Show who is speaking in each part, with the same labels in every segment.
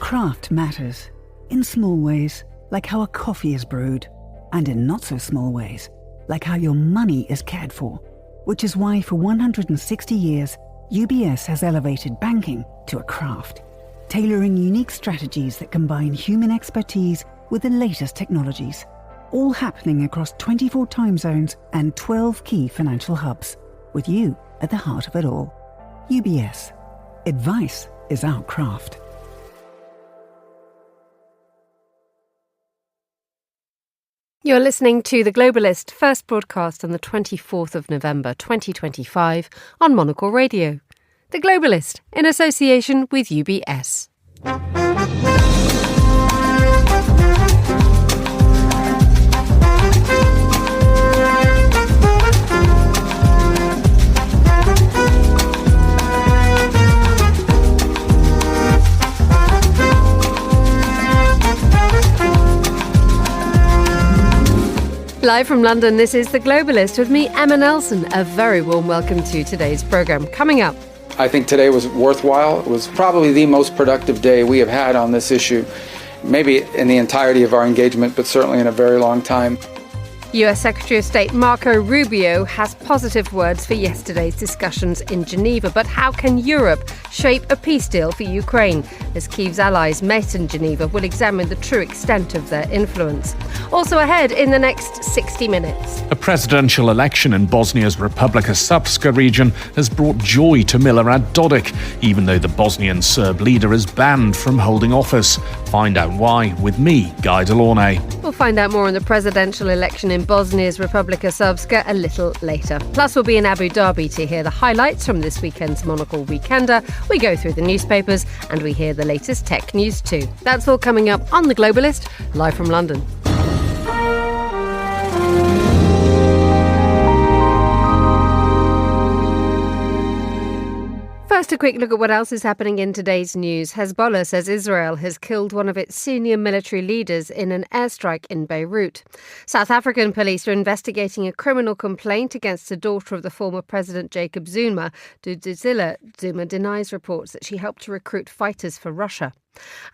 Speaker 1: Craft matters. In small ways, like how a coffee is brewed. And in not so small ways, like how your money is cared for. Which is why for 160 years, UBS has elevated banking to a craft. Tailoring unique strategies that combine human expertise with the latest technologies. All happening across 24 time zones and 12 key financial hubs. With you at the heart of it all. UBS. Advice is our craft.
Speaker 2: You're listening to The Globalist, first broadcast on the 24th of November 2025 on Monocle Radio. The Globalist, in association with UBS. Live from London, this is The Globalist with me, Emma Nelson. A very warm welcome to today's programme. Coming up.
Speaker 3: I think today was worthwhile. It was probably the most productive day we have had on this issue, maybe in the entirety of our engagement, but certainly in a very long time.
Speaker 2: US Secretary of State Marco Rubio has positive words for yesterday's discussions in Geneva. But how can Europe shape a peace deal for Ukraine? As Kyiv's allies met in Geneva will examine the true extent of their influence. Also ahead in the next 60 minutes.
Speaker 4: A presidential election in Bosnia's Republika Srpska region has brought joy to Milorad Dodik, even though the Bosnian Serb leader is banned from holding office. Find out why with me, Guy Delaunay.
Speaker 2: We'll find out more on the presidential election in Bosnia's Republika Srpska a little later. Plus, we'll be in Abu Dhabi to hear the highlights from this weekend's Monocle Weekender. We go through the newspapers and we hear the latest tech news too. That's all coming up on The Globalist, live from London. First, a quick look at what else is happening in today's news. Hezbollah says Israel has killed one of its senior military leaders in an airstrike in Beirut. South African police are investigating a criminal complaint against the daughter of the former President Jacob Zuma. Duduzile Zuma denies reports that she helped to recruit fighters for Russia.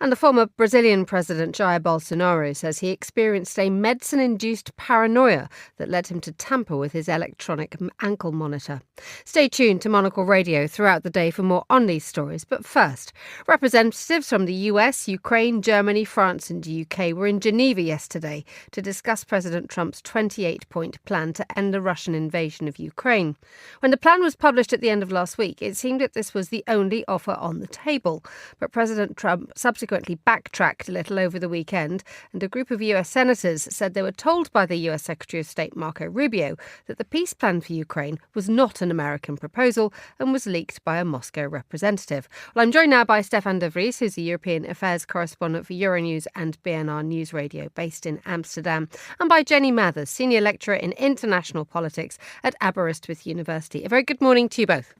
Speaker 2: And the former Brazilian President Jair Bolsonaro says he experienced a medicine-induced paranoia that led him to tamper with his electronic ankle monitor. Stay tuned to Monocle Radio throughout the day for more on these stories. But first, representatives from the US, Ukraine, Germany, France and the UK were in Geneva yesterday to discuss President Trump's 28-point plan to end the Russian invasion of Ukraine. When the plan was published at the end of last week, it seemed that this was the only offer on the table. But President Trump subsequently backtracked a little over the weekend, and a group of US senators said they were told by the US Secretary of State Marco Rubio that the peace plan for Ukraine was not an American proposal and was leaked by a Moscow representative. Well, I'm joined now by Stefan de Vries, who's the European Affairs correspondent for Euronews and BNR News Radio based in Amsterdam, and by Jenny Mathers, senior lecturer in international politics at Aberystwyth University. A very good morning to you both.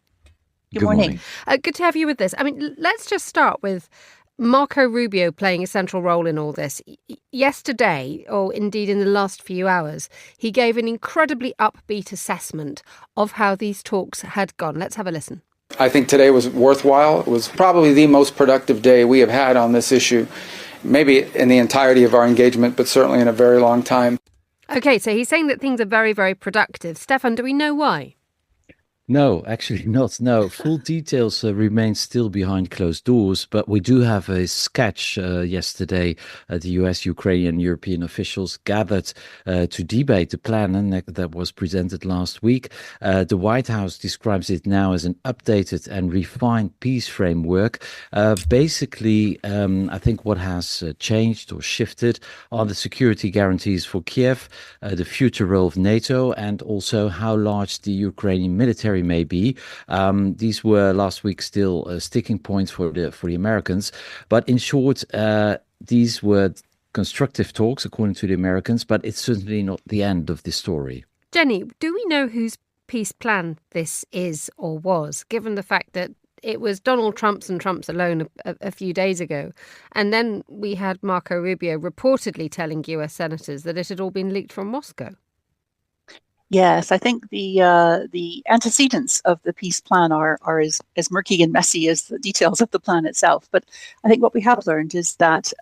Speaker 5: Good morning.
Speaker 2: Good to have you with this. I mean, let's just start with Marco Rubio playing a central role in all this. Yesterday, or indeed in the last few hours, he gave an incredibly upbeat assessment of how these talks had gone. Let's have a listen.
Speaker 3: I think today was worthwhile. It was probably the most productive day we have had on this issue, maybe in the entirety of our engagement, but certainly in a very long time.
Speaker 2: OK, so he's saying that things are very, very productive. Stefan, do we know why?
Speaker 5: No, actually not. No, full details remain still behind closed doors, but we do have a sketch yesterday. The US, Ukrainian, European officials gathered to debate the plan and that was presented last week. The White House describes it now as an updated and refined peace framework. Basically, I think what has changed or shifted are the security guarantees for Kiev, the future role of NATO, and also how large the Ukrainian military may be. These were last week still sticking points for the Americans. But in short, these were constructive talks, according to the Americans, but it's certainly not the end of the story.
Speaker 2: Jenny, do we know whose peace plan this is or was, given the fact that it was Donald Trump's and Trump's alone a few days ago? And then we had Marco Rubio reportedly telling US senators that it had all been leaked from Moscow.
Speaker 6: Yes, I think the antecedents of the peace plan are as murky and messy as the details of the plan itself. But I think what we have learned is that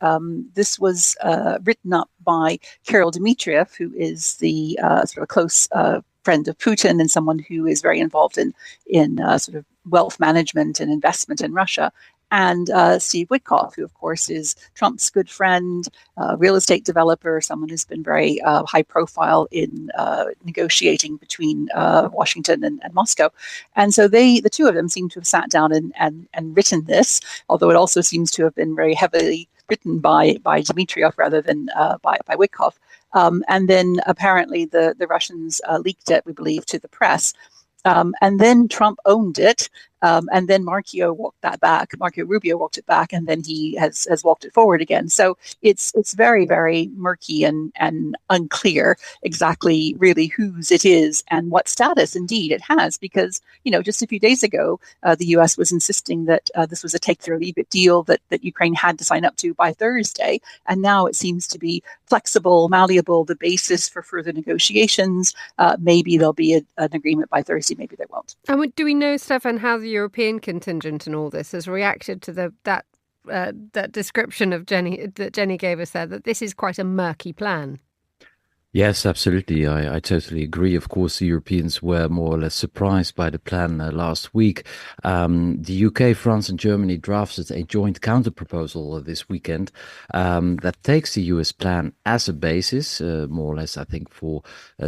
Speaker 6: this was written up by Kirill Dmitriev, who is the sort of close friend of Putin and someone who is very involved in sort of wealth management and investment in Russia. And Steve Witkoff, who, of course, is Trump's good friend, real estate developer, someone who's been very high profile in negotiating between Washington and Moscow. And so the two of them seem to have sat down and written this, although it also seems to have been very heavily written by Dmitriev rather than by Witkoff. And then apparently the Russians leaked it, we believe, to the press. And then Trump owned it, and then Marco Rubio walked it back, and then he has walked it forward again. So it's very, very murky and unclear exactly really whose it is and what status indeed it has, because, just a few days ago, the U.S. was insisting that this was a take-it-or-leave-it deal that Ukraine had to sign up to by Thursday, and now it seems to be flexible, malleable, the basis for further negotiations. Maybe there'll be an agreement by Thursday, maybe there won't.
Speaker 2: And do we know, Stefan, how the European contingent in all this has reacted to that description of Jenny that Jenny gave us there, that this is quite a murky plan?
Speaker 5: Yes, absolutely. I totally agree. Of course, the Europeans were more or less surprised by the plan last week. The UK, France and Germany drafted a joint counter-proposal this weekend that takes the US plan as a basis, more or less, I think, for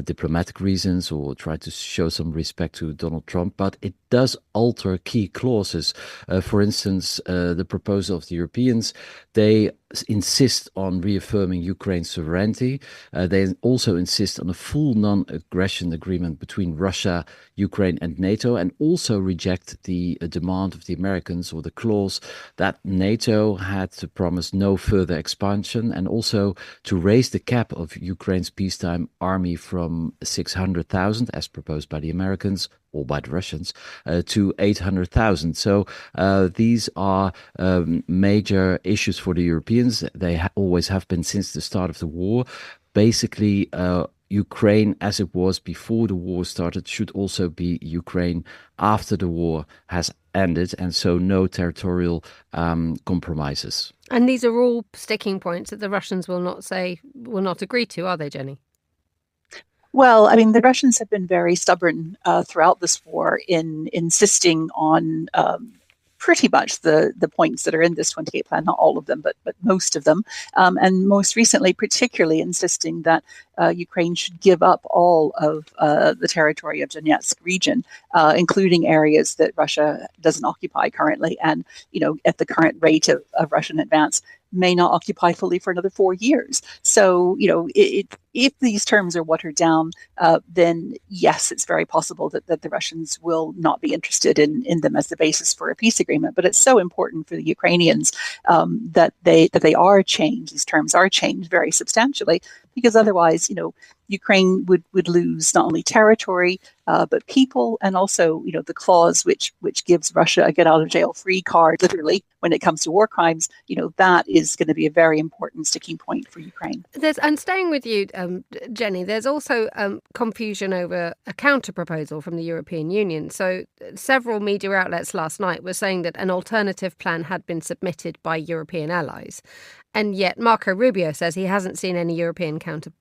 Speaker 5: diplomatic reasons or try to show some respect to Donald Trump. But it does alter key clauses. For instance, the proposal of the Europeans, they insist on reaffirming Ukraine's sovereignty. They also insist on a full non-aggression agreement between Russia, Ukraine and NATO, and also reject the demand of the Americans, or the clause that NATO had to promise no further expansion, and also to raise the cap of Ukraine's peacetime army from 600,000, as proposed by the Americans, or by the Russians, to 800,000. So these are major issues for the Europeans. They always have been since the start of the war. Basically, Ukraine, as it was before the war started, should also be Ukraine after the war has ended, and so no territorial compromises.
Speaker 2: And these are all sticking points that the Russians will not agree to, are they, Jenny?
Speaker 6: Well, I mean, the Russians have been very stubborn throughout this war in insisting on pretty much the points that are in this 28 plan, not all of them, but most of them. And most recently, particularly insisting that Ukraine should give up all of the territory of Donetsk region, including areas that Russia doesn't occupy currently. And, at the current rate of Russian advance, may not occupy fully for another 4 years. So, if these terms are watered down, then yes, it's very possible that the Russians will not be interested in them as the basis for a peace agreement. But it's so important for the Ukrainians that they are changed. These terms are changed very substantially, because otherwise, Ukraine would lose not only territory, but people, and also, the clause which gives Russia a get out of jail free card, literally, when it comes to war crimes. That is going to be a very important sticking point for Ukraine.
Speaker 2: And staying with you, Jenny, there's also confusion over a counter proposal from the European Union. So several media outlets last night were saying that an alternative plan had been submitted by European allies. And yet Marco Rubio says he hasn't seen any European counter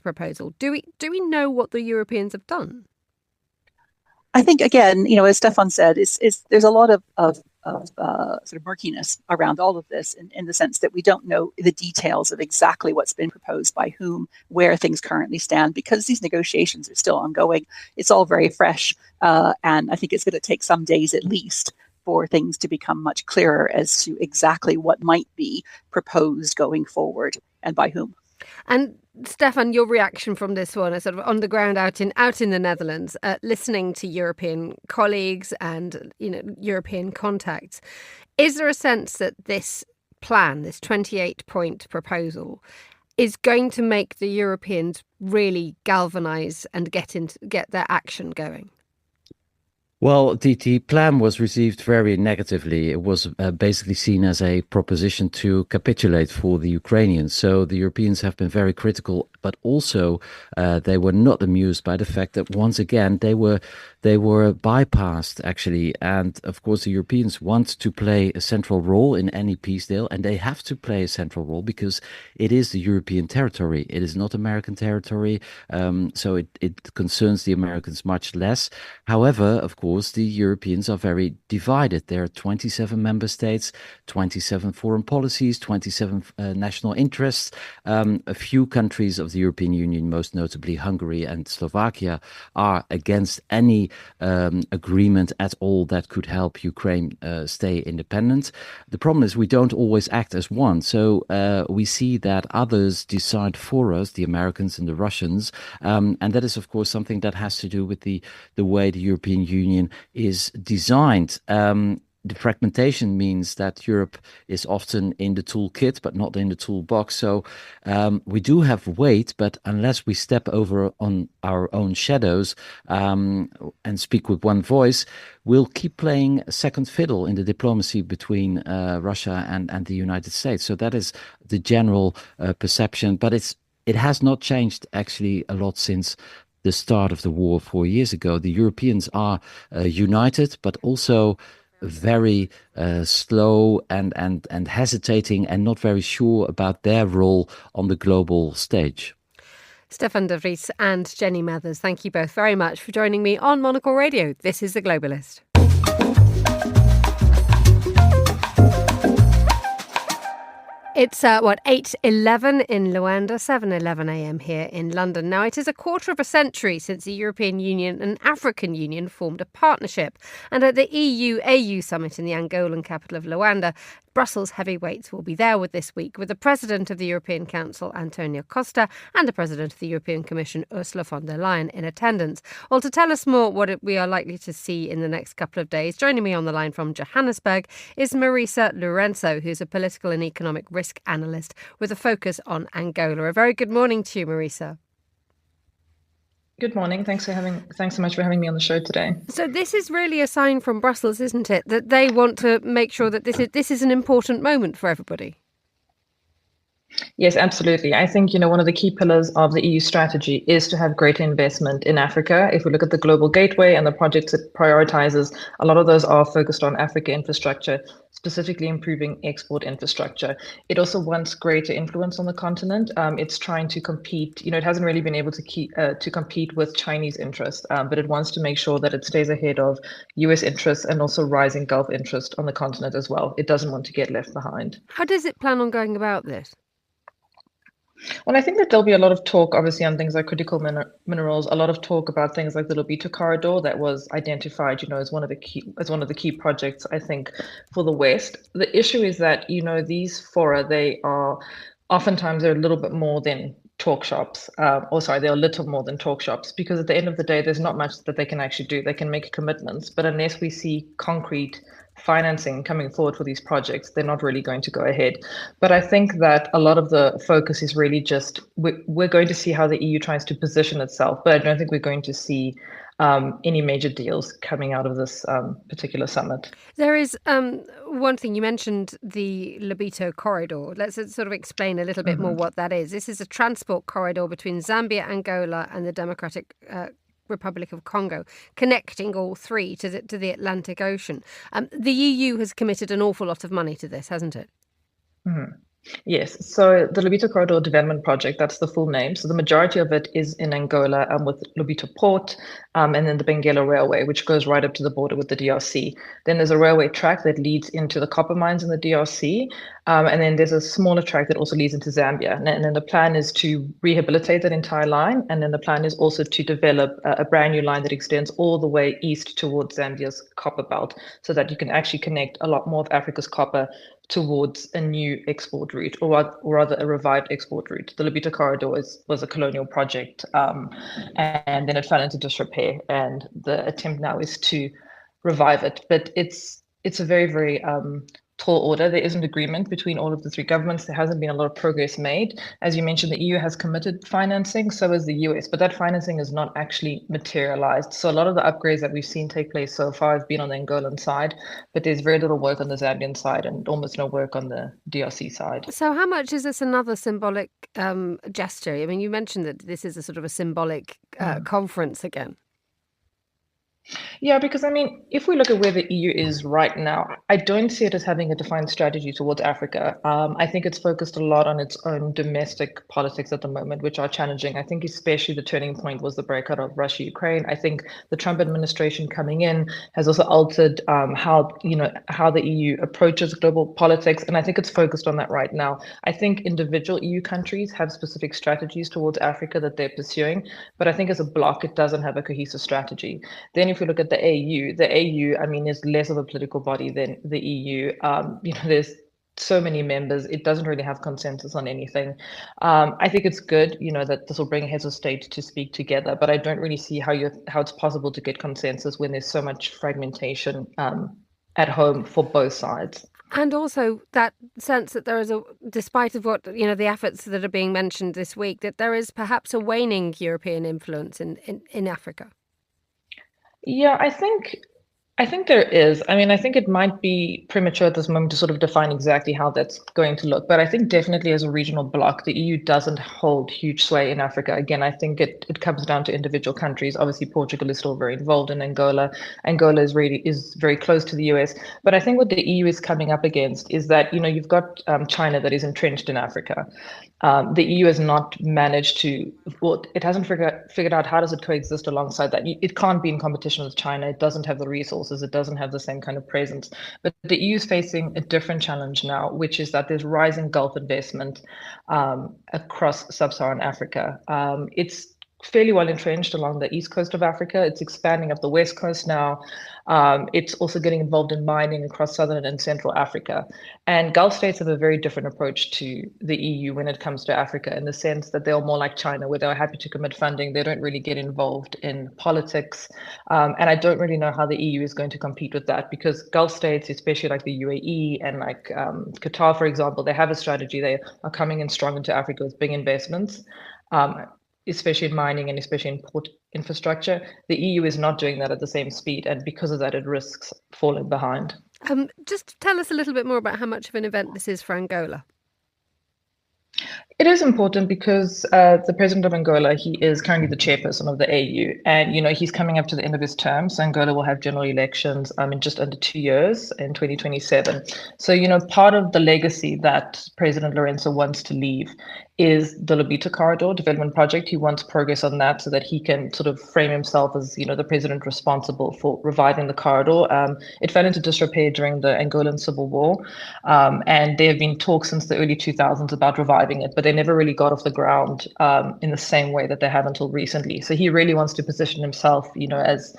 Speaker 2: proposal. Do we know what the Europeans have done?
Speaker 6: I think, again, as Stefan said, there's a lot of sort of murkiness around all of this, in the sense that we don't know the details of exactly what's been proposed by whom, where things currently stand, because these negotiations are still ongoing. It's all very fresh, and I think it's going to take some days at least for things to become much clearer as to exactly what might be proposed going forward and by whom.
Speaker 2: And Stefan, your reaction from this one is sort of on the ground out in the Netherlands, listening to European colleagues and European contacts. Is there a sense that this plan, this 28-point proposal, is going to make the Europeans really galvanise and get their action going?
Speaker 5: Well, the plan was received very negatively. It was basically seen as a proposition to capitulate for the Ukrainians. So the Europeans have been very critical, but also they were not amused by the fact that once again they were bypassed, actually. And of course, the Europeans want to play a central role in any peace deal, and they have to play a central role because it is the European territory. It is not American territory, so it concerns the Americans much less. However, of course, the Europeans are very divided. There are 27 member states, 27 foreign policies, 27 national interests. A few countries of the European Union, most notably Hungary and Slovakia, are against any agreement at all that could help Ukraine stay independent. The problem is we don't always act as one. So we see that others decide for us, the Americans and the Russians. And that is, of course, something that has to do with the way the European Union is designed. The fragmentation means that Europe is often in the toolkit, but not in the toolbox. So we do have weight, but unless we step over on our own shadows and speak with one voice, we'll keep playing second fiddle in the diplomacy between Russia and the United States. So that is the general perception. But it has not changed actually a lot since the start of the war 4 years ago. The Europeans are united, but also very slow and hesitating and not very sure about their role on the global stage.
Speaker 2: Stefan de Vries and Jenny Mathers, thank you both very much for joining me on Monocle Radio. This is The Globalist. It's 8:11 in Luanda, 7:11 a.m. here in London. Now, it is a quarter of a century since the European Union and African Union formed a partnership. And at the EU-AU summit in the Angolan capital of Luanda, Brussels heavyweights will be there with this week, with the President of the European Council, Antonio Costa, and the President of the European Commission, Ursula von der Leyen, in attendance. Well, to tell us more what we are likely to see in the next couple of days, joining me on the line from Johannesburg is Marisa Lourenço, who's a political and economic risk analyst with a focus on Angola. A very good morning to you, Marisa.
Speaker 7: Good morning. Thanks so much for having me on the show today.
Speaker 2: So this is really a sign from Brussels, isn't it, that they want to make sure that this is an important moment for everybody?
Speaker 7: Yes, absolutely. I think, one of the key pillars of the EU strategy is to have greater investment in Africa. If we look at the Global Gateway and the projects it prioritizes, a lot of those are focused on Africa infrastructure, specifically improving export infrastructure. It also wants greater influence on the continent. It's trying to compete. It hasn't really been able to compete with Chinese interests, but it wants to make sure that it stays ahead of US interests and also rising Gulf interest on the continent as well. It doesn't want to get left behind.
Speaker 2: How does it plan on going about this?
Speaker 7: Well, I think that there'll be a lot of talk, obviously, on things like critical minerals. A lot of talk about things like the Lobito corridor that was identified, as one of the key projects, I think, for the West. The issue is that these fora, they're a little bit more than talk shops. They're a little more than talk shops, because at the end of the day, there's not much that they can actually do. They can make commitments, but unless we see concrete financing coming forward for these projects, they're not really going to go ahead. But I think that a lot of the focus is really just we're going to see how the EU tries to position itself, but I don't think we're going to see any major deals coming out of this particular summit.
Speaker 2: There is one thing, you mentioned the Lobito corridor. Let's sort of explain a little bit more what that is. This is a transport corridor between Zambia, Angola and the Democratic Republic of Congo, connecting all three to the Atlantic Ocean. The EU has committed an awful lot of money to this, hasn't it?
Speaker 7: Mm-hmm. Yes, so the Lobito Corridor Development Project, that's the full name. So the majority of it is in Angola with Lobito Port and then the Benguela Railway, which goes right up to the border with the DRC. Then there's a railway track that leads into the copper mines in the DRC. And then there's a smaller track that also leads into Zambia. And then the plan is to rehabilitate that entire line. And then the plan is also to develop a brand new line that extends all the way east towards Zambia's copper belt, so that you can actually connect a lot more of Africa's copper towards a new export route, or rather a revived export route. The Lobito Corridor was a colonial project, and then it fell into disrepair, and the attempt now is to revive it. But it's a very, very tall order. There is an agreement between all of the three governments. There hasn't been a lot of progress made. As you mentioned, the EU has committed financing, so has the US, but that financing is not actually materialized. So a lot of the upgrades that we've seen take place so far have been on the Angolan side, but there's very little work on the Zambian side and almost no work on the DRC side.
Speaker 2: So how much is this another symbolic gesture? I mean, you mentioned that this is a sort of a symbolic conference again.
Speaker 7: Yeah, because I mean, if we look at where the EU is right now, I don't see it as having a defined strategy towards Africa. I think it's focused a lot on its own domestic politics at the moment, which are challenging. I think especially the turning point was the breakout of Russia-Ukraine. I think the Trump administration coming in has also altered how the EU approaches global politics, and I think it's focused on that right now. I think individual EU countries have specific strategies towards Africa that they're pursuing, but I think as a bloc, it doesn't have a cohesive strategy. Then if we look at the AU, I mean, is less of a political body than the EU. There's so many members, it doesn't really have consensus on anything. I think it's good, that this will bring heads of state to speak together, but I don't really see how it's possible to get consensus when there's so much fragmentation at home for both sides.
Speaker 2: And also that sense that there is despite of what, the efforts that are being mentioned this week, that there is perhaps a waning European influence in Africa.
Speaker 7: Yeah, I think there is. I mean, I think it might be premature at this moment to sort of define exactly how that's going to look. But I think definitely as a regional bloc, the EU doesn't hold huge sway in Africa. Again, I think it comes down to individual countries. Obviously, Portugal is still very involved in Angola. Angola is very close to the US. But I think what the EU is coming up against is that, you've got China that is entrenched in Africa. The EU has not managed to, it hasn't figured out how does it coexist alongside that. It can't be in competition with China. It doesn't have the resources. It doesn't have the same kind of presence. But the EU is facing a different challenge now, which is that there's rising Gulf investment across sub-Saharan Africa. It's fairly well entrenched along the east coast of Africa. It's expanding up the west coast now. It's also getting involved in mining across southern and central Africa. And Gulf states have a very different approach to the EU when it comes to Africa, in the sense that they're more like China, where they're happy to commit funding. They don't really get involved in politics. And I don't really know how the EU is going to compete with that, because Gulf states, especially like the UAE and like Qatar, for example, they have a strategy. They are coming in strong into Africa with big investments. Especially in mining and especially in port infrastructure. The EU is not doing that at the same speed, and because of that, it risks falling behind.
Speaker 2: Just tell us a little bit more about how much of an event this is for Angola.
Speaker 7: It is important because the president of Angola, he is currently the chairperson of the AU, and he's coming up to the end of his term. So Angola will have general elections in just under 2 years in 2027. So part of the legacy that President Lourenço wants to leave is the Lobito Corridor development project. He wants progress on that so that he can sort of frame himself as the president responsible for reviving the corridor. It fell into disrepair during the Angolan Civil War, and there have been talks since the early 2000s about reviving it, but they never really got off the ground in the same way that they have until recently. So he really wants to position himself, as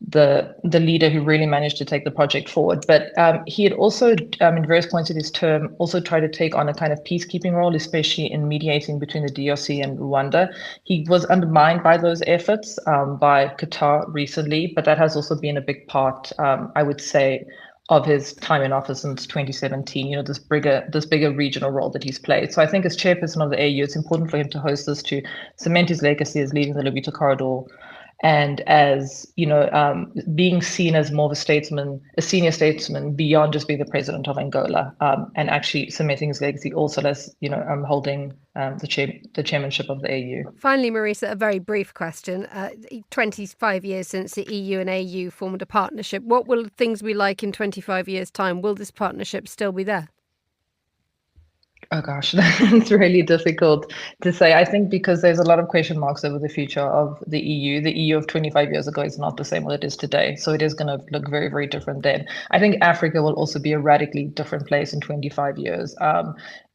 Speaker 7: the leader who really managed to take the project forward. But he had also, in various points of his term, also tried to take on a kind of peacekeeping role, especially in mediating between the DRC and Rwanda. He was undermined by those efforts by Qatar recently, but that has also been a big part, I would say, of his time in office since 2017, this bigger regional role that he's played. So I think as chairperson of the AU, it's important for him to host this, to cement his legacy as leading the Lobito Corridor, and as being seen as more of a senior statesman beyond just being the president of Angola, and actually cementing his legacy also as holding the chairmanship of the AU.
Speaker 2: Finally, Marisa, a very brief question. 25 years since the EU and AU formed a partnership. What will things be like in 25 years' time? Will this partnership still be there?
Speaker 7: Oh gosh, that's really difficult to say. I think because there's a lot of question marks over the future of the EU. The EU of 25 years ago is not the same what it is today. So it is going to look very, very different then. I think Africa will also be a radically different place in 25 years.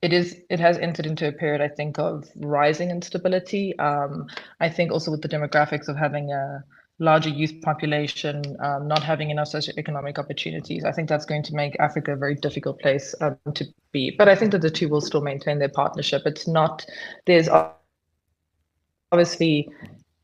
Speaker 7: It has entered into a period, I think, of rising instability. I think also with the demographics of having a larger youth population, not having enough socioeconomic opportunities. I think that's going to make Africa a very difficult place to be. But I think that the two will still maintain their partnership. There's obviously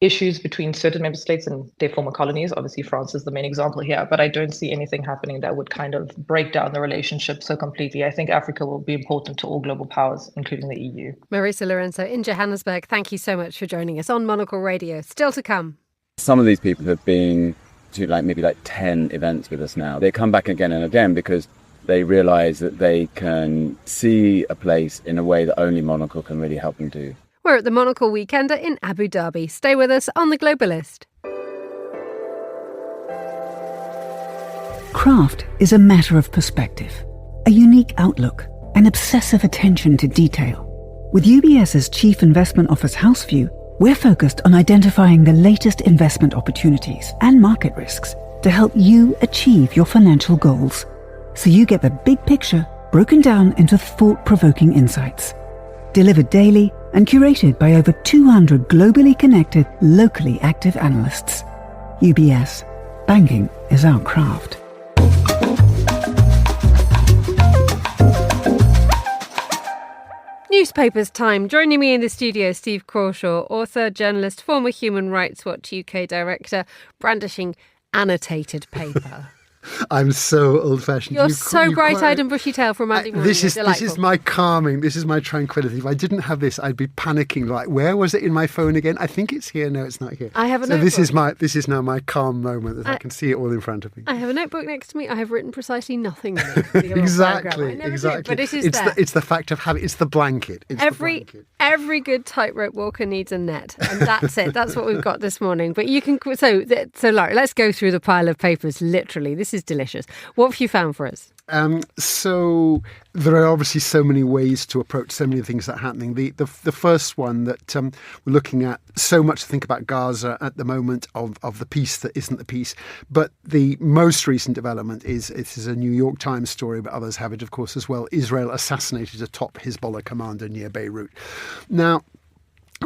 Speaker 7: issues between certain member states and their former colonies. Obviously, France is the main example here, but I don't see anything happening that would kind of break down the relationship so completely. I think Africa will be important to all global powers, including the EU.
Speaker 2: Marisa Lorenzo in Johannesburg, thank you so much for joining us on Monocle Radio. Still to come.
Speaker 8: Some of these people have been to maybe 10 events with us now. They come back again and again because they realise that they can see a place in a way that only Monocle can really help them do.
Speaker 2: We're at the Monocle Weekender in Abu Dhabi. Stay with us on The Globalist.
Speaker 1: Craft is a matter of perspective, a unique outlook, an obsessive attention to detail. With UBS's Chief Investment Office Houseview, we're focused on identifying the latest investment opportunities and market risks to help you achieve your financial goals. So you get the big picture broken down into thought-provoking insights. Delivered daily and curated by over 200 globally connected, locally active analysts. UBS. Banking is our craft.
Speaker 2: Newspapers time. Joining me in the studio, Steve Crawshaw, author, journalist, former Human Rights Watch UK director, brandishing annotated paper.
Speaker 9: I'm so old-fashioned.
Speaker 2: You're so bright-eyed and bushy-tailed for Monday morning.
Speaker 9: This is my calming. This is my tranquility. If I didn't have this, I'd be panicking. Where was it in my phone again? I think it's here. No, it's not here.
Speaker 2: I have a notebook.
Speaker 9: This is now my calm moment. I can see it all in front of me.
Speaker 2: I have a notebook next to me. I have written precisely nothing in it.
Speaker 9: Exactly.
Speaker 2: But it is
Speaker 9: it's the fact of having. It's the blanket.
Speaker 2: Every good tightrope walker needs a net, and that's it. That's what we've got this morning. But you can. So Larry, let's go through the pile of papers. Literally, this is delicious. What have you found for us?
Speaker 9: So there are obviously so many ways to approach so many things that are happening. The first one that we're looking at, so much to think about Gaza at the moment of the peace that isn't the peace. But the most recent development is a New York Times story, but others have it, of course, as well. Israel assassinated a top Hezbollah commander near Beirut. Now,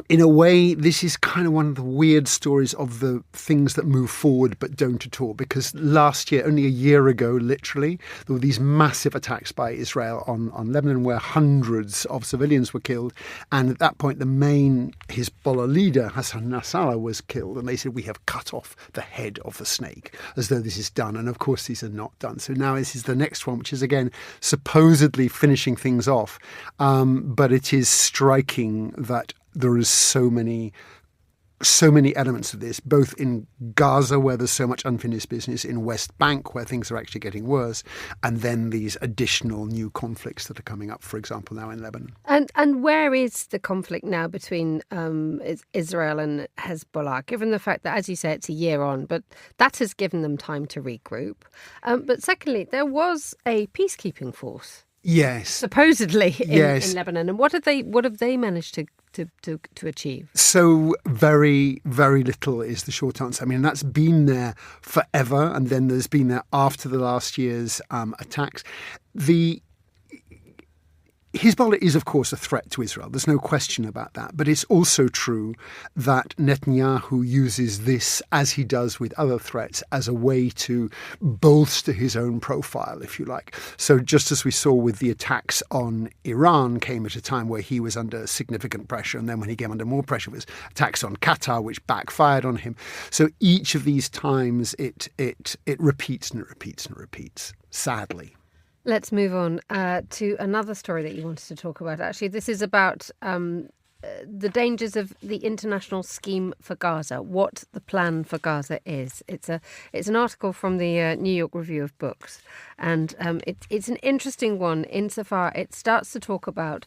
Speaker 9: in a way, this is kind of one of the weird stories of the things that move forward but don't at all. Because last year, only a year ago, literally, there were these massive attacks by Israel on Lebanon where hundreds of civilians were killed. And at that point, the main Hezbollah leader, Hassan Nasrallah, was killed. And they said, we have cut off the head of the snake, as though this is done. And of course, these are not done. So now this is the next one, which is, again, supposedly finishing things off. But it is striking that there is so many elements of this, both in Gaza, where there's so much unfinished business, in West Bank, where things are actually getting worse, and then these additional new conflicts that are coming up, for example, now in Lebanon.
Speaker 2: And where is the conflict now between Israel and Hezbollah, given the fact that, as you say, it's a year on, but that has given them time to regroup. But secondly, there was a peacekeeping force.
Speaker 9: Yes.
Speaker 2: Supposedly in Lebanon. And what have they managed to achieve? So
Speaker 9: very, very little is the short answer. I mean, that's been there forever, and then there's been there after the last year's attacks. Hezbollah is, of course, a threat to Israel. There's no question about that. But it's also true that Netanyahu uses this, as he does with other threats, as a way to bolster his own profile, if you like. So just as we saw with the attacks on Iran came at a time where he was under significant pressure, and then when he came under more pressure was attacks on Qatar, which backfired on him. So each of these times it repeats and it repeats and it repeats, sadly.
Speaker 2: Let's move on to another story that you wanted to talk about. Actually, this is about the dangers of the international scheme for Gaza, what the plan for Gaza is. It's an article from the New York Review of Books, and it's an interesting one insofar it starts to talk about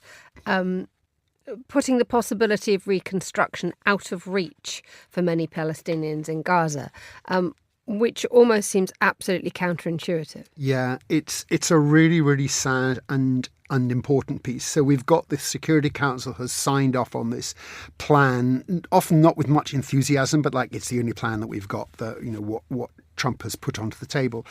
Speaker 2: putting the possibility of reconstruction out of reach for many Palestinians in Gaza. Which almost seems absolutely counterintuitive.
Speaker 9: Yeah, it's a really, really sad and important piece. So we've got the Security Council has signed off on this plan, often not with much enthusiasm, but like it's the only plan that we've got that, you know, what Trump has put onto the table.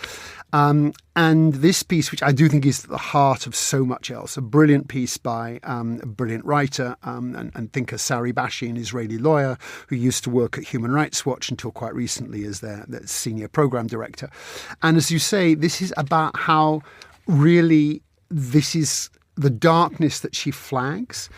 Speaker 9: And this piece, which I do think is at the heart of so much else, a brilliant piece by a brilliant writer and thinker, Sari Bashi, an Israeli lawyer who used to work at Human Rights Watch until quite recently as their senior program director. And as you say, this is about how really this is the darkness that she flags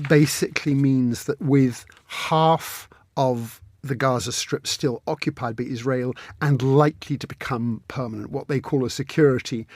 Speaker 9: basically means that with half of the Gaza Strip still occupied by Israel and likely to become permanent, what they call a security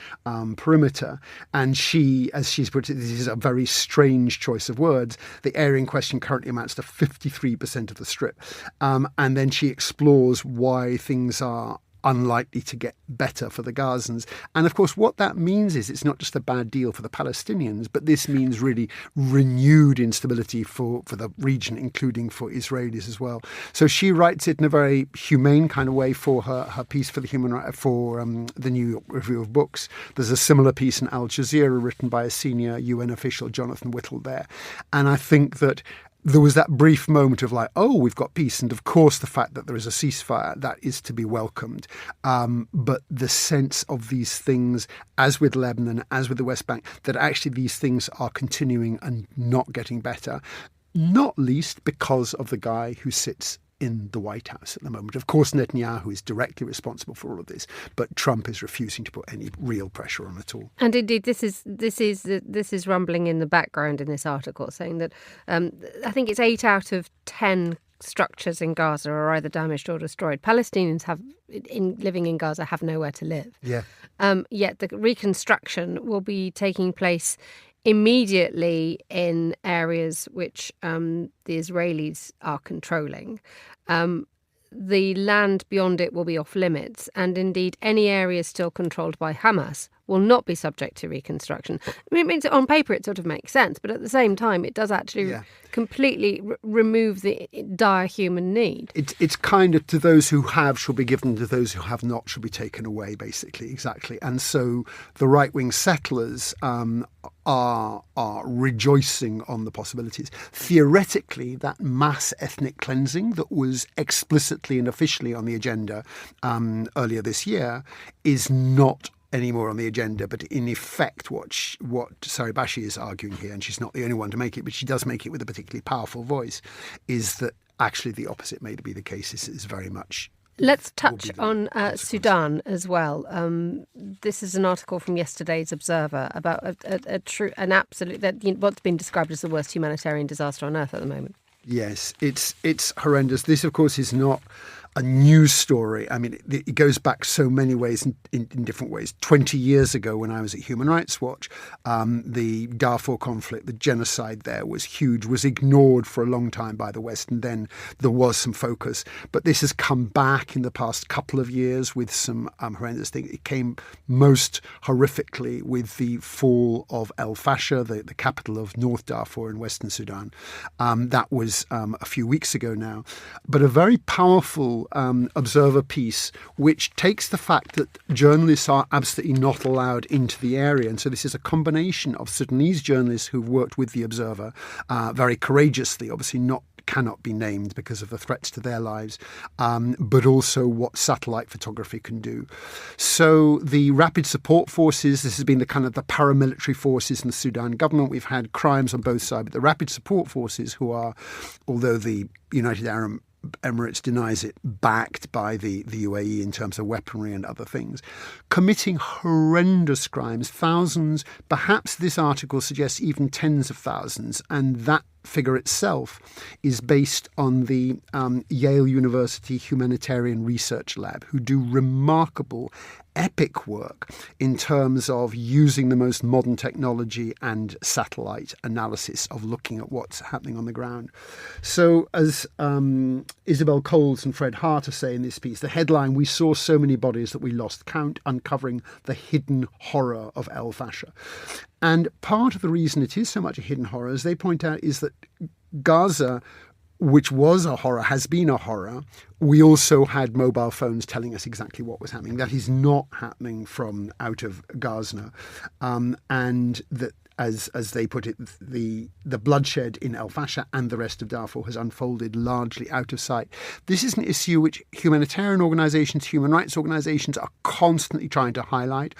Speaker 9: perimeter. And she, as she's put it, this is a very strange choice of words. The area in question currently amounts to 53% of the Strip. And then she explores why things are unlikely to get better for the Gazans. And of course, what that means is it's not just a bad deal for the Palestinians, but this means really renewed instability for the region, including for Israelis as well. So she writes it in a very humane kind of way for her piece for the the New York Review of Books. There's a similar piece in Al Jazeera written by a senior UN official, Jonathan Whittle, there. And I think that there was that brief moment of like, oh, we've got peace. And of course, the fact that there is a ceasefire, that is to be welcomed. But the sense of these things, as with Lebanon, as with the West Bank, that actually these things are continuing and not getting better, not least because of the guy who sits in the White House at the moment. Of course, Netanyahu is directly responsible for all of this, but Trump is refusing to put any real pressure on at all.
Speaker 2: And indeed, this is rumbling in the background in this article, saying that I think it's 8 out of 10 structures in Gaza are either damaged or destroyed. Palestinians living in Gaza have nowhere to live.
Speaker 9: Yeah.
Speaker 2: Yet the reconstruction will be taking place immediately in areas which the Israelis are controlling. The land beyond it will be off limits, and indeed any areas still controlled by Hamas will not be subject to reconstruction. I mean, it means on paper it sort of makes sense, but at the same time it does actually completely remove the dire human need.
Speaker 9: It's kind of to those who have shall be given, to those who have not shall be taken away, basically, exactly. And so the right-wing settlers are rejoicing on the possibilities. Theoretically, that mass ethnic cleansing that was explicitly and officially on the agenda earlier this year is not anymore on the agenda, but in effect what Sari Bashi is arguing here, and she's not the only one to make it, but she does make it with a particularly powerful voice, is that actually the opposite may be the case. This is very much...
Speaker 2: Let's touch on Sudan as well. This is an article from yesterday's Observer about what's been described as the worst humanitarian disaster on earth at the moment.
Speaker 9: Yes, it's horrendous. This, of course, is not a news story. I mean, it goes back so many ways, in different ways. 20 years ago, when I was at Human Rights Watch, the Darfur conflict, the genocide there was huge, was ignored for a long time by the West, and then there was some focus. But this has come back in the past couple of years with some horrendous things. It came most horrifically with the fall of El Fasher, the capital of North Darfur in Western Sudan. That was a few weeks ago now. But a very powerful Observer piece, which takes the fact that journalists are absolutely not allowed into the area. And so this is a combination of Sudanese journalists who've worked with the Observer very courageously, obviously cannot be named because of the threats to their lives, but also what satellite photography can do. So the rapid support forces, this has been the kind of the paramilitary forces in the Sudan government. We've had crimes on both sides, but the rapid support forces, who are, although the United Arab Emirates denies it, backed by the UAE in terms of weaponry and other things, committing horrendous crimes, thousands, perhaps this article suggests even tens of thousands, and that figure itself is based on the Yale University Humanitarian Research Lab, who do remarkable, epic work in terms of using the most modern technology and satellite analysis of looking at what's happening on the ground. So as Isabel Coles and Fred Harter say in this piece, the headline, "We saw so many bodies that we lost count, uncovering the hidden horror of El Fasher." And part of the reason it is so much a hidden horror, as they point out, is that Gaza, which was a horror, has been a horror. We also had mobile phones telling us exactly what was happening. That is not happening from out of Gaza. And that, as they put it, the bloodshed in El Fasher and the rest of Darfur has unfolded largely out of sight. This is an issue which humanitarian organisations, human rights organisations are constantly trying to highlight.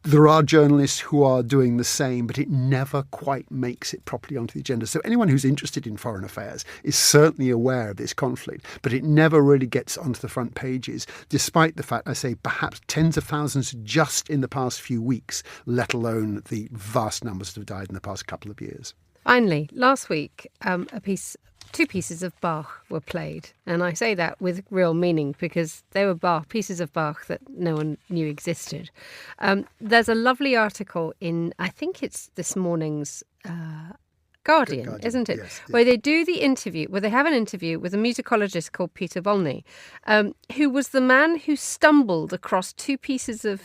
Speaker 9: There are journalists who are doing the same, but it never quite makes it properly onto the agenda. So anyone who's interested in foreign affairs is certainly aware of this conflict, but it never really gets onto the front pages, despite the fact, I say, perhaps tens of thousands just in the past few weeks, let alone the vast numbers that have died in the past couple of years.
Speaker 2: Finally, last week, a piece two pieces of Bach were played. And I say that with real meaning because they were pieces of Bach that no one knew existed. There's a lovely article in, I think it's this morning's Guardian, isn't it?
Speaker 9: Yes,
Speaker 2: where they do the interview, where they have an interview with a musicologist called Peter Volney, who was the man who stumbled across two pieces of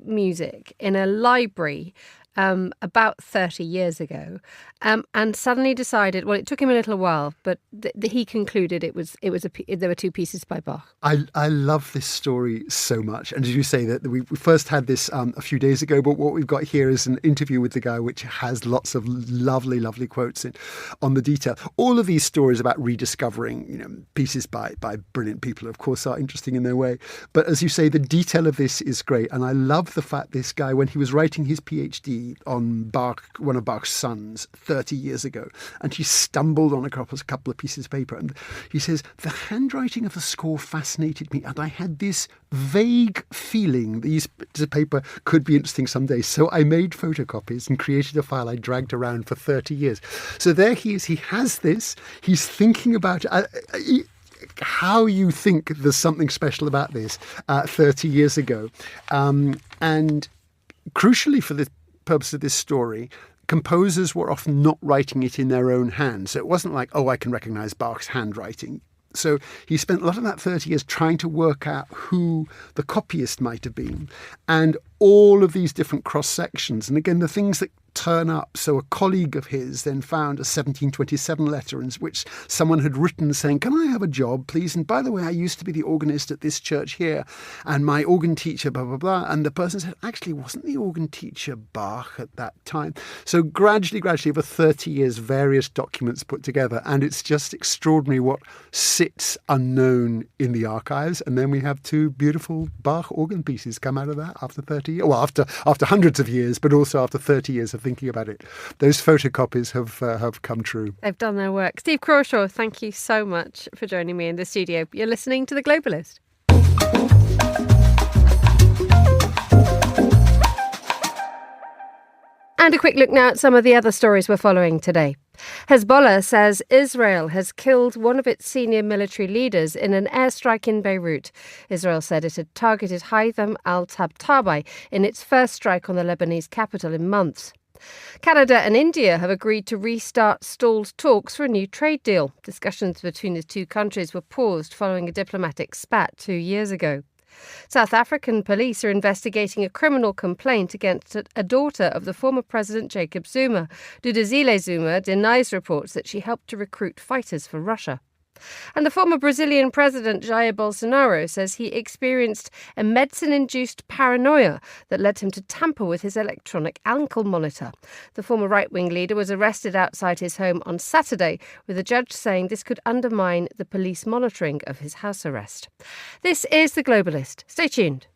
Speaker 2: music in a library about 30 years ago, and suddenly decided, well, it took him a little while, but he concluded there were two pieces by Bach.
Speaker 9: I love this story so much. And as you say, that we first had this a few days ago, but what we've got here is an interview with the guy, which has lots of lovely, lovely quotes on the detail. All of these stories about rediscovering, pieces by brilliant people, of course, are interesting in their way. But as you say, the detail of this is great. And I love the fact this guy, when he was writing his PhD on Bach, one of Bach's sons, 30 years ago, and he stumbled on a couple of pieces of paper, and he says, the handwriting of the score fascinated me, and I had this vague feeling these bits of paper could be interesting someday, so I made photocopies and created a file I dragged around for 30 years. So there he is, he has this, he's thinking about how you think there's something special about this 30 years ago. And crucially for the purpose of this story, composers were often not writing it in their own hand. So it wasn't like, I can recognize Bach's handwriting. So he spent a lot of that 30 years trying to work out who the copyist might have been, and all of these different cross sections. And again, the things that turn up. So a colleague of his then found a 1727 letter in which someone had written saying, can I have a job, please? And by the way, I used to be the organist at this church here, and my organ teacher, blah, blah, blah. And the person said, actually, wasn't the organ teacher Bach at that time? So gradually, over 30 years, various documents put together. And it's just extraordinary what sits unknown in the archives. And then we have two beautiful Bach organ pieces come out of that after 30 years. Well, after hundreds of years, but also after 30 years of thinking about it. Those photocopies have come true.
Speaker 2: They've done their work. Steve Crawshaw, thank you so much for joining me in the studio. You're listening to The Globalist. And a quick look now at some of the other stories we're following today. Hezbollah says Israel has killed one of its senior military leaders in an airstrike in Beirut. Israel said it had targeted Haitham al-Tabtabai in its first strike on the Lebanese capital in months. Canada and India have agreed to restart stalled talks for a new trade deal. Discussions between the two countries were paused following a diplomatic spat 2 years ago. South African police are investigating a criminal complaint against a daughter of the former President Jacob Zuma. Duduzile Zuma denies reports that she helped to recruit fighters for Russia. And the former Brazilian president Jair Bolsonaro says he experienced a medicine-induced paranoia that led him to tamper with his electronic ankle monitor. The former right-wing leader was arrested outside his home on Saturday, with a judge saying this could undermine the police monitoring of his house arrest. This is The Globalist. Stay tuned.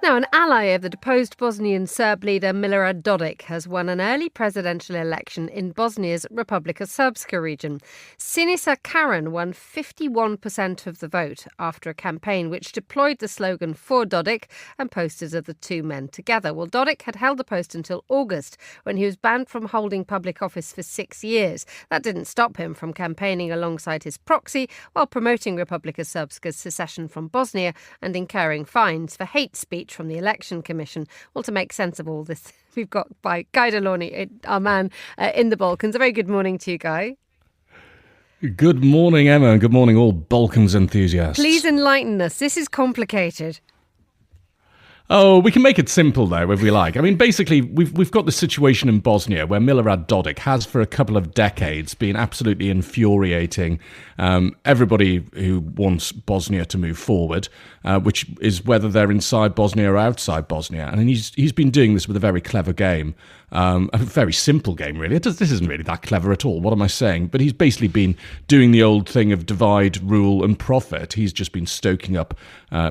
Speaker 2: Now, an ally of the deposed Bosnian Serb leader Milorad Dodik has won an early presidential election in Bosnia's Republika Srpska region. Siniša Karađorđević won 51% of the vote after a campaign which deployed the slogan for Dodik and posters of the two men together. Well, Dodik had held the post until August, when he was banned from holding public office for 6 years. That didn't stop him from campaigning alongside his proxy while promoting Republika Srpska's secession from Bosnia and incurring fines for hate speech from the Election Commission. Well, to make sense of all this, we've got by Guy Delorney, our man in the Balkans. A very good morning to you, Guy.
Speaker 4: Good morning, Emma, and good morning, all Balkans enthusiasts.
Speaker 2: Please enlighten us. This is complicated.
Speaker 4: Oh, we can make it simple, though, if we like. I mean, basically, we've got the situation in Bosnia where Milorad Dodik has, for a couple of decades, been absolutely infuriating everybody who wants Bosnia to move forward, which is whether they're inside Bosnia or outside Bosnia. And he's been doing this with a very clever game, a very simple game, really. This isn't really that clever at all. What am I saying? But he's basically been doing the old thing of divide, rule, and profit. He's just been stoking up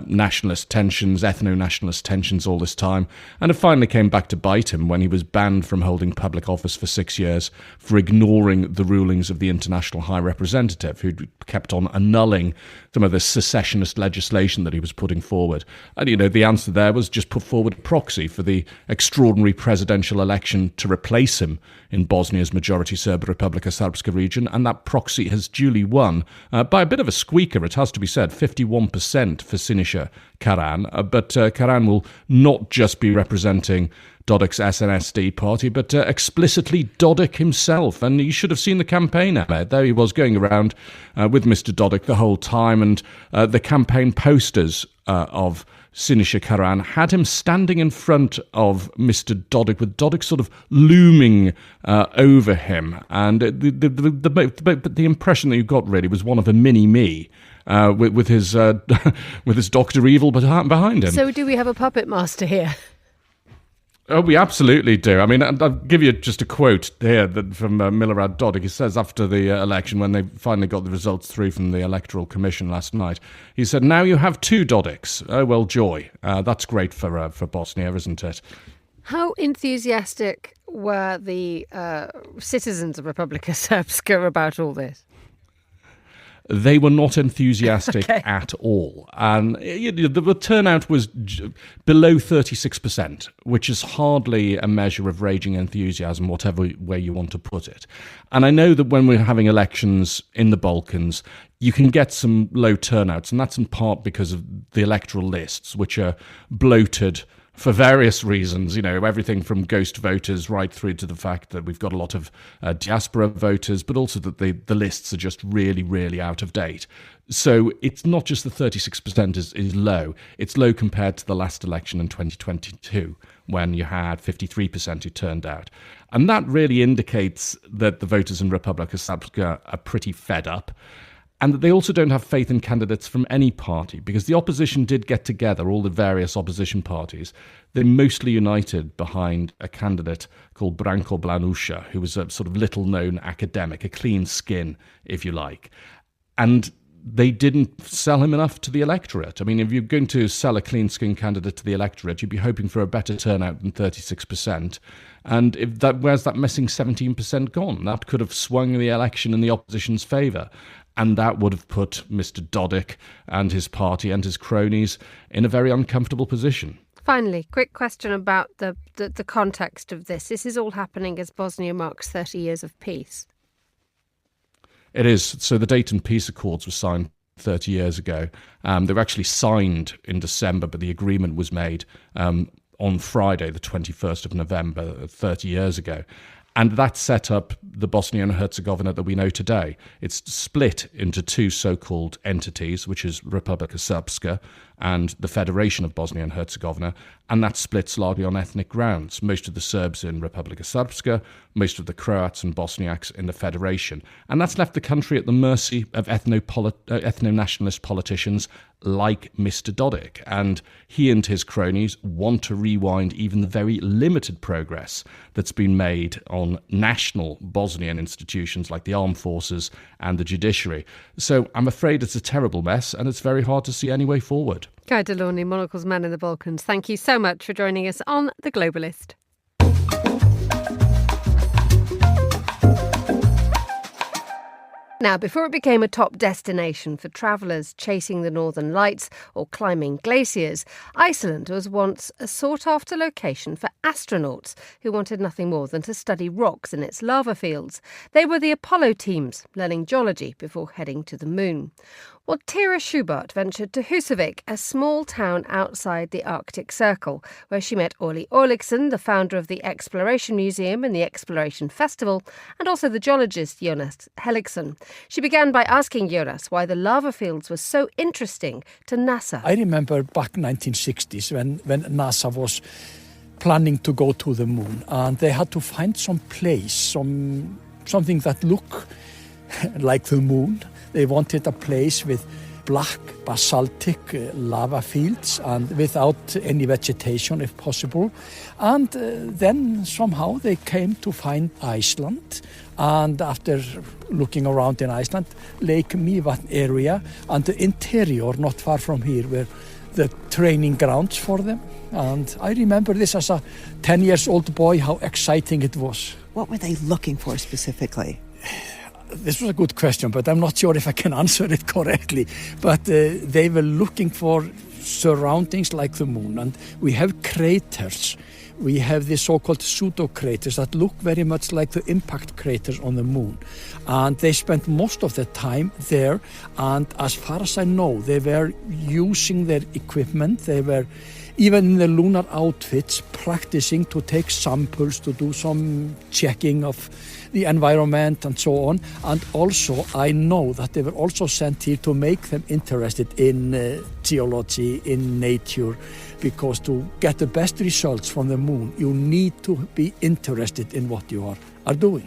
Speaker 4: nationalist tensions, ethno-nationalist tensions, tensions all this time, and it finally came back to bite him when he was banned from holding public office for 6 years for ignoring the rulings of the International High Representative, who kept on annulling some of the secessionist legislation that he was putting forward. And, the answer there was just put forward a proxy for the extraordinary presidential election to replace him in Bosnia's majority Serb Republika Srpska region, and that proxy has duly won by a bit of a squeaker, it has to be said, 51% for Siniša Karan. But Karan will not just be representing Dodik's SNSD party, but explicitly Dodik himself. And you should have seen the campaign, Ahmed. There he was going around with Mr. Dodik the whole time, and the campaign posters of Siniša Karan had him standing in front of Mr. Dodik, with Dodik sort of looming over him. And the impression that you got really was one of a mini-me. With his Dr. Evil behind him.
Speaker 2: So do we have a puppet master here?
Speaker 4: Oh, we absolutely do. I mean, I'll give you just a quote here from Milorad Dodik. He says after the election, when they finally got the results through from the Electoral Commission last night, he said, "Now you have two Dodiks. Oh, well, joy. That's great for Bosnia, isn't it?"
Speaker 2: How enthusiastic were the citizens of Republika Srpska about all this?
Speaker 4: They were not enthusiastic at all. And the turnout was below 36%, which is hardly a measure of raging enthusiasm, whatever way you want to put it. And I know that when we're having elections in the Balkans, you can get some low turnouts, and that's in part because of the electoral lists, which are bloated for various reasons, everything from ghost voters right through to the fact that we've got a lot of diaspora voters, but also that the lists are just really, really out of date. So it's not just the 36% is low. It's low compared to the last election in 2022, when you had 53% who turned out. And that really indicates that the voters in Republika Srpska are pretty fed up. And that they also don't have faith in candidates from any party, because the opposition did get together, all the various opposition parties. They're mostly united behind a candidate called Branko Blanuša, who was a sort of little-known academic, a clean skin, if you like. And they didn't sell him enough to the electorate. I mean, if you're going to sell a clean skin candidate to the electorate, you'd be hoping for a better turnout than 36%. And where's that missing 17% gone? That could have swung the election in the opposition's favour. And that would have put Mr. Dodik and his party and his cronies in a very uncomfortable position.
Speaker 2: Finally, quick question about the context of this. This is all happening as Bosnia marks 30 years of peace.
Speaker 4: It is. So the Dayton Peace Accords were signed 30 years ago. They were actually signed in December, but the agreement was made on Friday, the 21st of November, 30 years ago. And that set up the Bosnia and Herzegovina that we know today. It's split into two so-called entities, which is Republika Srpska and the Federation of Bosnia and Herzegovina, and that splits largely on ethnic grounds. Most of the Serbs in Republika Srpska, most of the Croats and Bosniaks in the Federation. And that's left the country at the mercy of ethno-nationalist politicians like Mr. Dodik. And he and his cronies want to rewind even the very limited progress that's been made on national Bosnian institutions like the armed forces and the judiciary. So I'm afraid it's a terrible mess, and it's very hard to see any way forward.
Speaker 2: Guy Delorney, Monocle's Man in the Balkans, thank you so much for joining us on The Globalist. Now, before it became a top destination for travellers chasing the northern lights or climbing glaciers, Iceland was once a sought-after location for astronauts who wanted nothing more than to study rocks in its lava fields. They were the Apollo teams, learning geology before heading to the moon. Well, Tira Schubert ventured to Húsavík, a small town outside the Arctic Circle, where she met Orli Orliksson, the founder of the Exploration Museum and the Exploration Festival, and also the geologist Jonas Helliksson. She began by asking Jonas why the lava fields were so interesting to NASA.
Speaker 10: I remember back 1960s when NASA was planning to go to the moon, and they had to find some place, something that looked like the moon. They wanted a place with black basaltic lava fields and without any vegetation if possible. And then somehow they came to find Iceland. And after looking around in Iceland, Lake Mývatn area and the interior not far from here were the training grounds for them. And I remember this as a 10-year-old boy, how exciting it was.
Speaker 11: What were they looking for specifically?
Speaker 10: This was a good question, but I'm not sure if I can answer it correctly. But they were looking for surroundings like the moon. And we have craters. We have the so-called pseudo-craters that look very much like the impact craters on the moon. And they spent most of their time there. And as far as I know, they were using their equipment. They were even in the lunar outfits practicing to take samples, to do some checking of the environment and so on. And also I know that they were also sent here to make them interested in geology, in nature, because to get the best results from the moon, you need to be interested in what you are doing.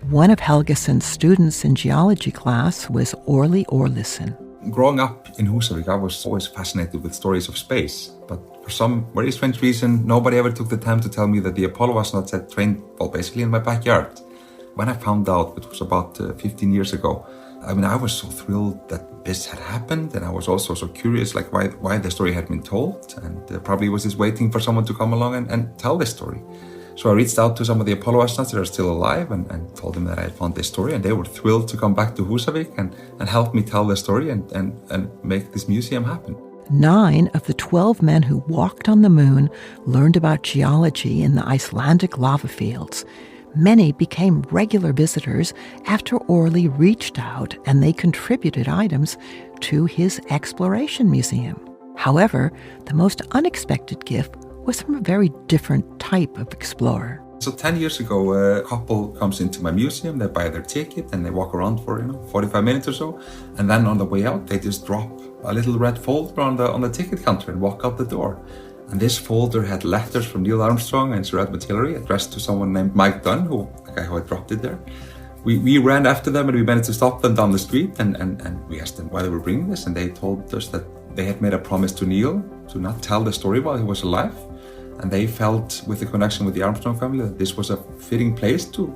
Speaker 11: One of Helgeson's students in geology class was Orli Orlison.
Speaker 12: Growing up in Húsavík, I was always fascinated with stories of space, but for some very strange reason, nobody ever took the time to tell me that the Apollo astronauts had trained, well, basically in my backyard. When I found out, it was about 15 years ago, I was so thrilled that this had happened, and I was also so curious, like why the story had been told, and probably was just waiting for someone to come along and tell this story. So I reached out to some of the Apollo astronauts that are still alive and told them that I had found this story, and they were thrilled to come back to Húsavík and help me tell the story and make this museum happen.
Speaker 11: 9 of the 12 men who walked on the moon learned about geology in the Icelandic lava fields. Many became regular visitors after Orli reached out and they contributed items to his exploration museum. However, the most unexpected gift was from a very different type of explorer.
Speaker 12: So 10 years ago, a couple comes into my museum, they buy their ticket and they walk around for 45 minutes or so. And then on the way out, they just drop a little red folder on the ticket counter and walk out the door. And this folder had letters from Neil Armstrong and Sir Edmund Hillary addressed to someone named Mike Dunn, the guy who had dropped it there. We ran after them and we managed to stop them down the street and we asked them why they were bringing this, and they told us that they had made a promise to Neil to not tell the story while he was alive. And they felt, with the connection with the Armstrong family, that this was a fitting place to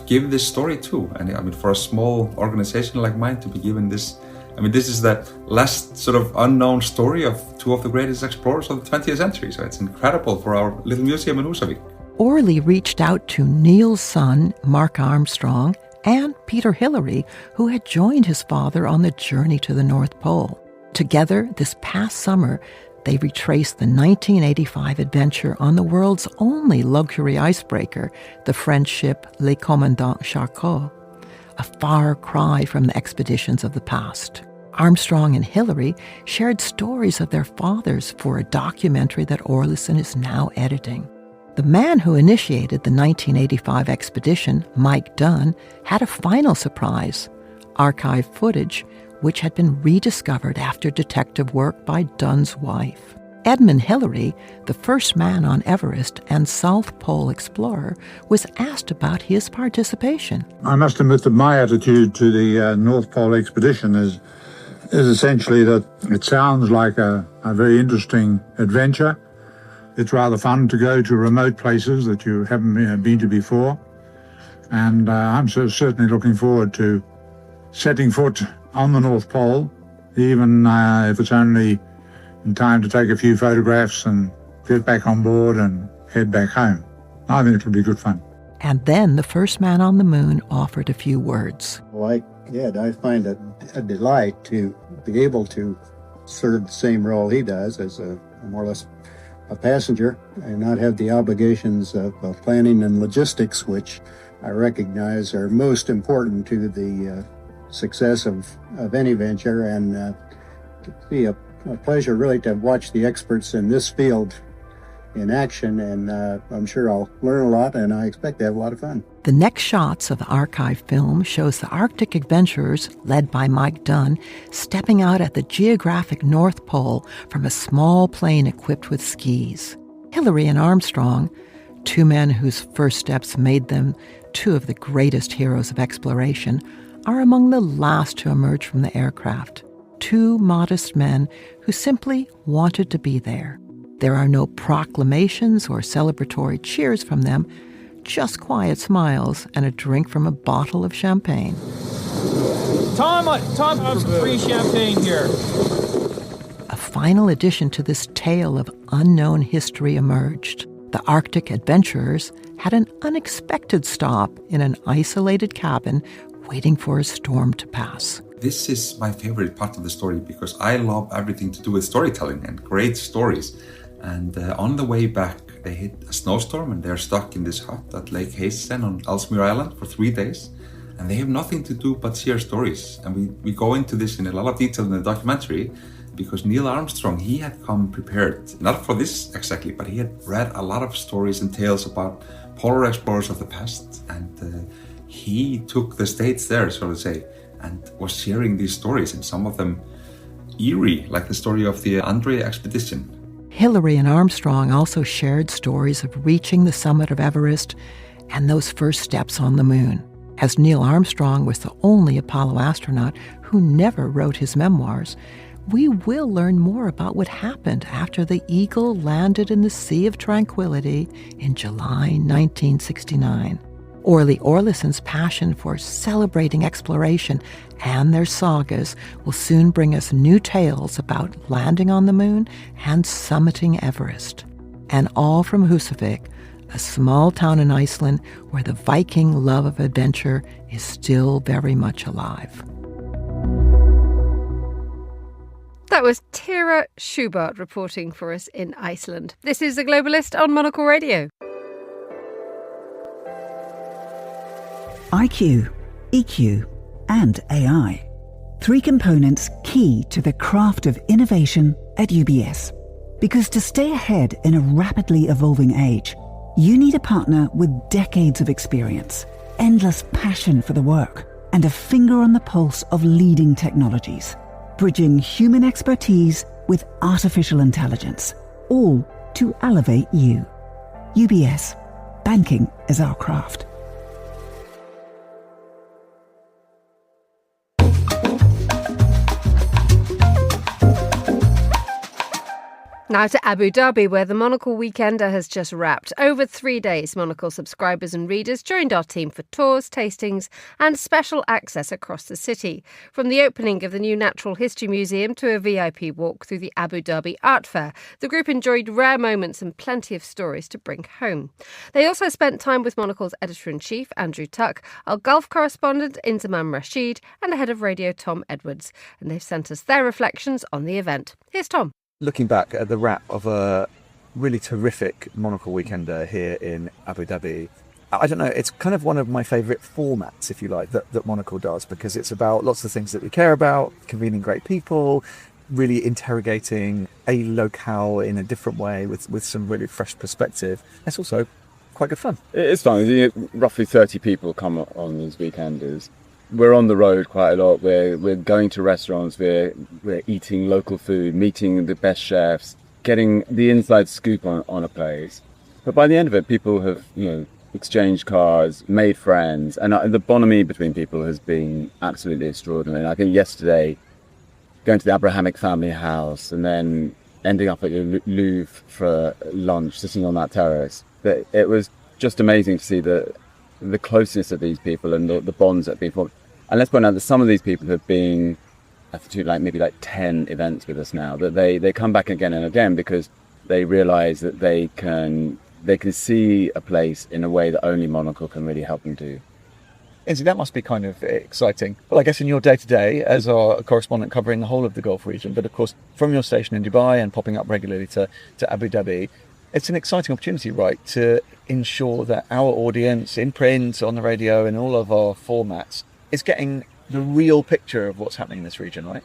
Speaker 12: give this story to. And for a small organization like mine to be given this, this is the last sort of unknown story of 2 of the greatest explorers of the 20th century. So it's incredible for our little museum in Húsavík.
Speaker 11: Orli reached out to Neil's son, Mark Armstrong, and Peter Hillary, who had joined his father on the journey to the North Pole. Together, this past summer, they retraced the 1985 adventure on the world's only luxury icebreaker, the French ship Le Commandant Charcot, a far cry from the expeditions of the past. Armstrong and Hillary shared stories of their fathers for a documentary that Orlison is now editing. The man who initiated the 1985 expedition, Mike Dunn, had a final surprise: archive footage which had been rediscovered after detective work by Dunn's wife. Edmund Hillary, the first man on Everest and South Pole explorer, was asked about his participation.
Speaker 13: I must admit that my attitude to the North Pole expedition is essentially that it sounds like a very interesting adventure. It's rather fun to go to remote places that you haven't been to before. And I'm certainly looking forward to setting foot on the North Pole, even if it's only in time to take a few photographs and get back on board and head back home. I think it'll be good fun.
Speaker 11: And then the first man on the moon offered a few words.
Speaker 14: Like Ed, I find it a delight to be able to serve the same role he does as a more or less a passenger and not have the obligations of planning and logistics, which I recognize are most important to the success of any venture, and to be a pleasure really to watch the experts in this field in action, and I'm sure I'll learn a lot, and I expect to have a lot of fun.
Speaker 11: The next shots of the archive film shows the Arctic adventurers, led by Mike Dunn, stepping out at the geographic North Pole from a small plane equipped with skis. Hillary and Armstrong, 2 men whose first steps made them 2 of the greatest heroes of exploration, are among the last to emerge from the aircraft. two modest men who simply wanted to be there. There are no proclamations or celebratory cheers from them, just quiet smiles and a drink from a bottle of champagne.
Speaker 15: Tom, have some free champagne here.
Speaker 11: A final addition to this tale of unknown history emerged. The Arctic adventurers had an unexpected stop in an isolated cabin waiting for a storm to pass.
Speaker 12: This is my favorite part of the story because I love everything to do with storytelling and great stories. And on the way back, they hit a snowstorm and they're stuck in this hut at Lake Hazen on Ellesmere Island for 3 days. And they have nothing to do but share stories. And we go into this in a lot of detail in the documentary because Neil Armstrong, he had come prepared, not for this exactly, but he had read a lot of stories and tales about polar explorers of the past. And he took the stage there, so to say, and was sharing these stories, and some of them eerie, like the story of the Andrea expedition.
Speaker 11: Hillary and Armstrong also shared stories of reaching the summit of Everest and those first steps on the moon. As Neil Armstrong was the only Apollo astronaut who never wrote his memoirs, we will learn more about what happened after the Eagle landed in the Sea of Tranquility in July 1969. Orly Orlison's passion for celebrating exploration and their sagas will soon bring us new tales about landing on the moon and summiting Everest. And all from Húsavík, a small town in Iceland where the Viking love of adventure is still very much alive.
Speaker 2: That was Tira Schubert reporting for us in Iceland. This is The Globalist on Monocle Radio.
Speaker 1: IQ, EQ, and AI. 3 components key to the craft of innovation at UBS. Because to stay ahead in a rapidly evolving age, you need a partner with decades of experience, endless passion for the work, and a finger on the pulse of leading technologies, bridging human expertise with artificial intelligence, all to elevate you. UBS. Banking is our craft.
Speaker 2: Now to Abu Dhabi, where the Monocle Weekender has just wrapped. Over 3 days, Monocle subscribers and readers joined our team for tours, tastings and special access across the city. From the opening of the new Natural History Museum to a VIP walk through the Abu Dhabi Art Fair, the group enjoyed rare moments and plenty of stories to bring home. They also spent time with Monocle's editor-in-chief, Andrew Tuck, our Gulf correspondent, Inzamam Rashid, and the head of radio, Tom Edwards. And they've sent us their reflections on the event. Here's Tom.
Speaker 16: Looking back at the wrap of a really terrific Monocle Weekender here in Abu Dhabi, I don't know, it's kind of one of my favourite formats, if you like, that Monocle does, because it's about lots of things that we care about, convening great people, really interrogating a locale in a different way with some really fresh perspective. It's also quite good fun.
Speaker 8: It's fun. Roughly 30 people come on these weekenders. We're on the road quite a lot. We're going to restaurants. We're eating local food, meeting the best chefs, getting the inside scoop on a place. But by the end of it, people have exchanged cards, made friends, and the bonhomie between people has been absolutely extraordinary. And I think yesterday, going to the Abrahamic family house and then ending up at the Louvre for lunch, sitting on that terrace, that it was just amazing to see the closeness of these people and the bonds that have been formed. And let's point out that some of these people have been to maybe 10 events with us now, that they come back again and again because they realise that they can see a place in a way that only Monocle can really help them do.
Speaker 16: Izzy, that must be kind of exciting. Well, I guess in your day-to-day as our correspondent covering the whole of the Gulf region, but of course from your station in Dubai and popping up regularly to Abu Dhabi, it's an exciting opportunity, right, to ensure that our audience in print, on the radio, in all of our formats is getting the real picture of what's happening in this region, right?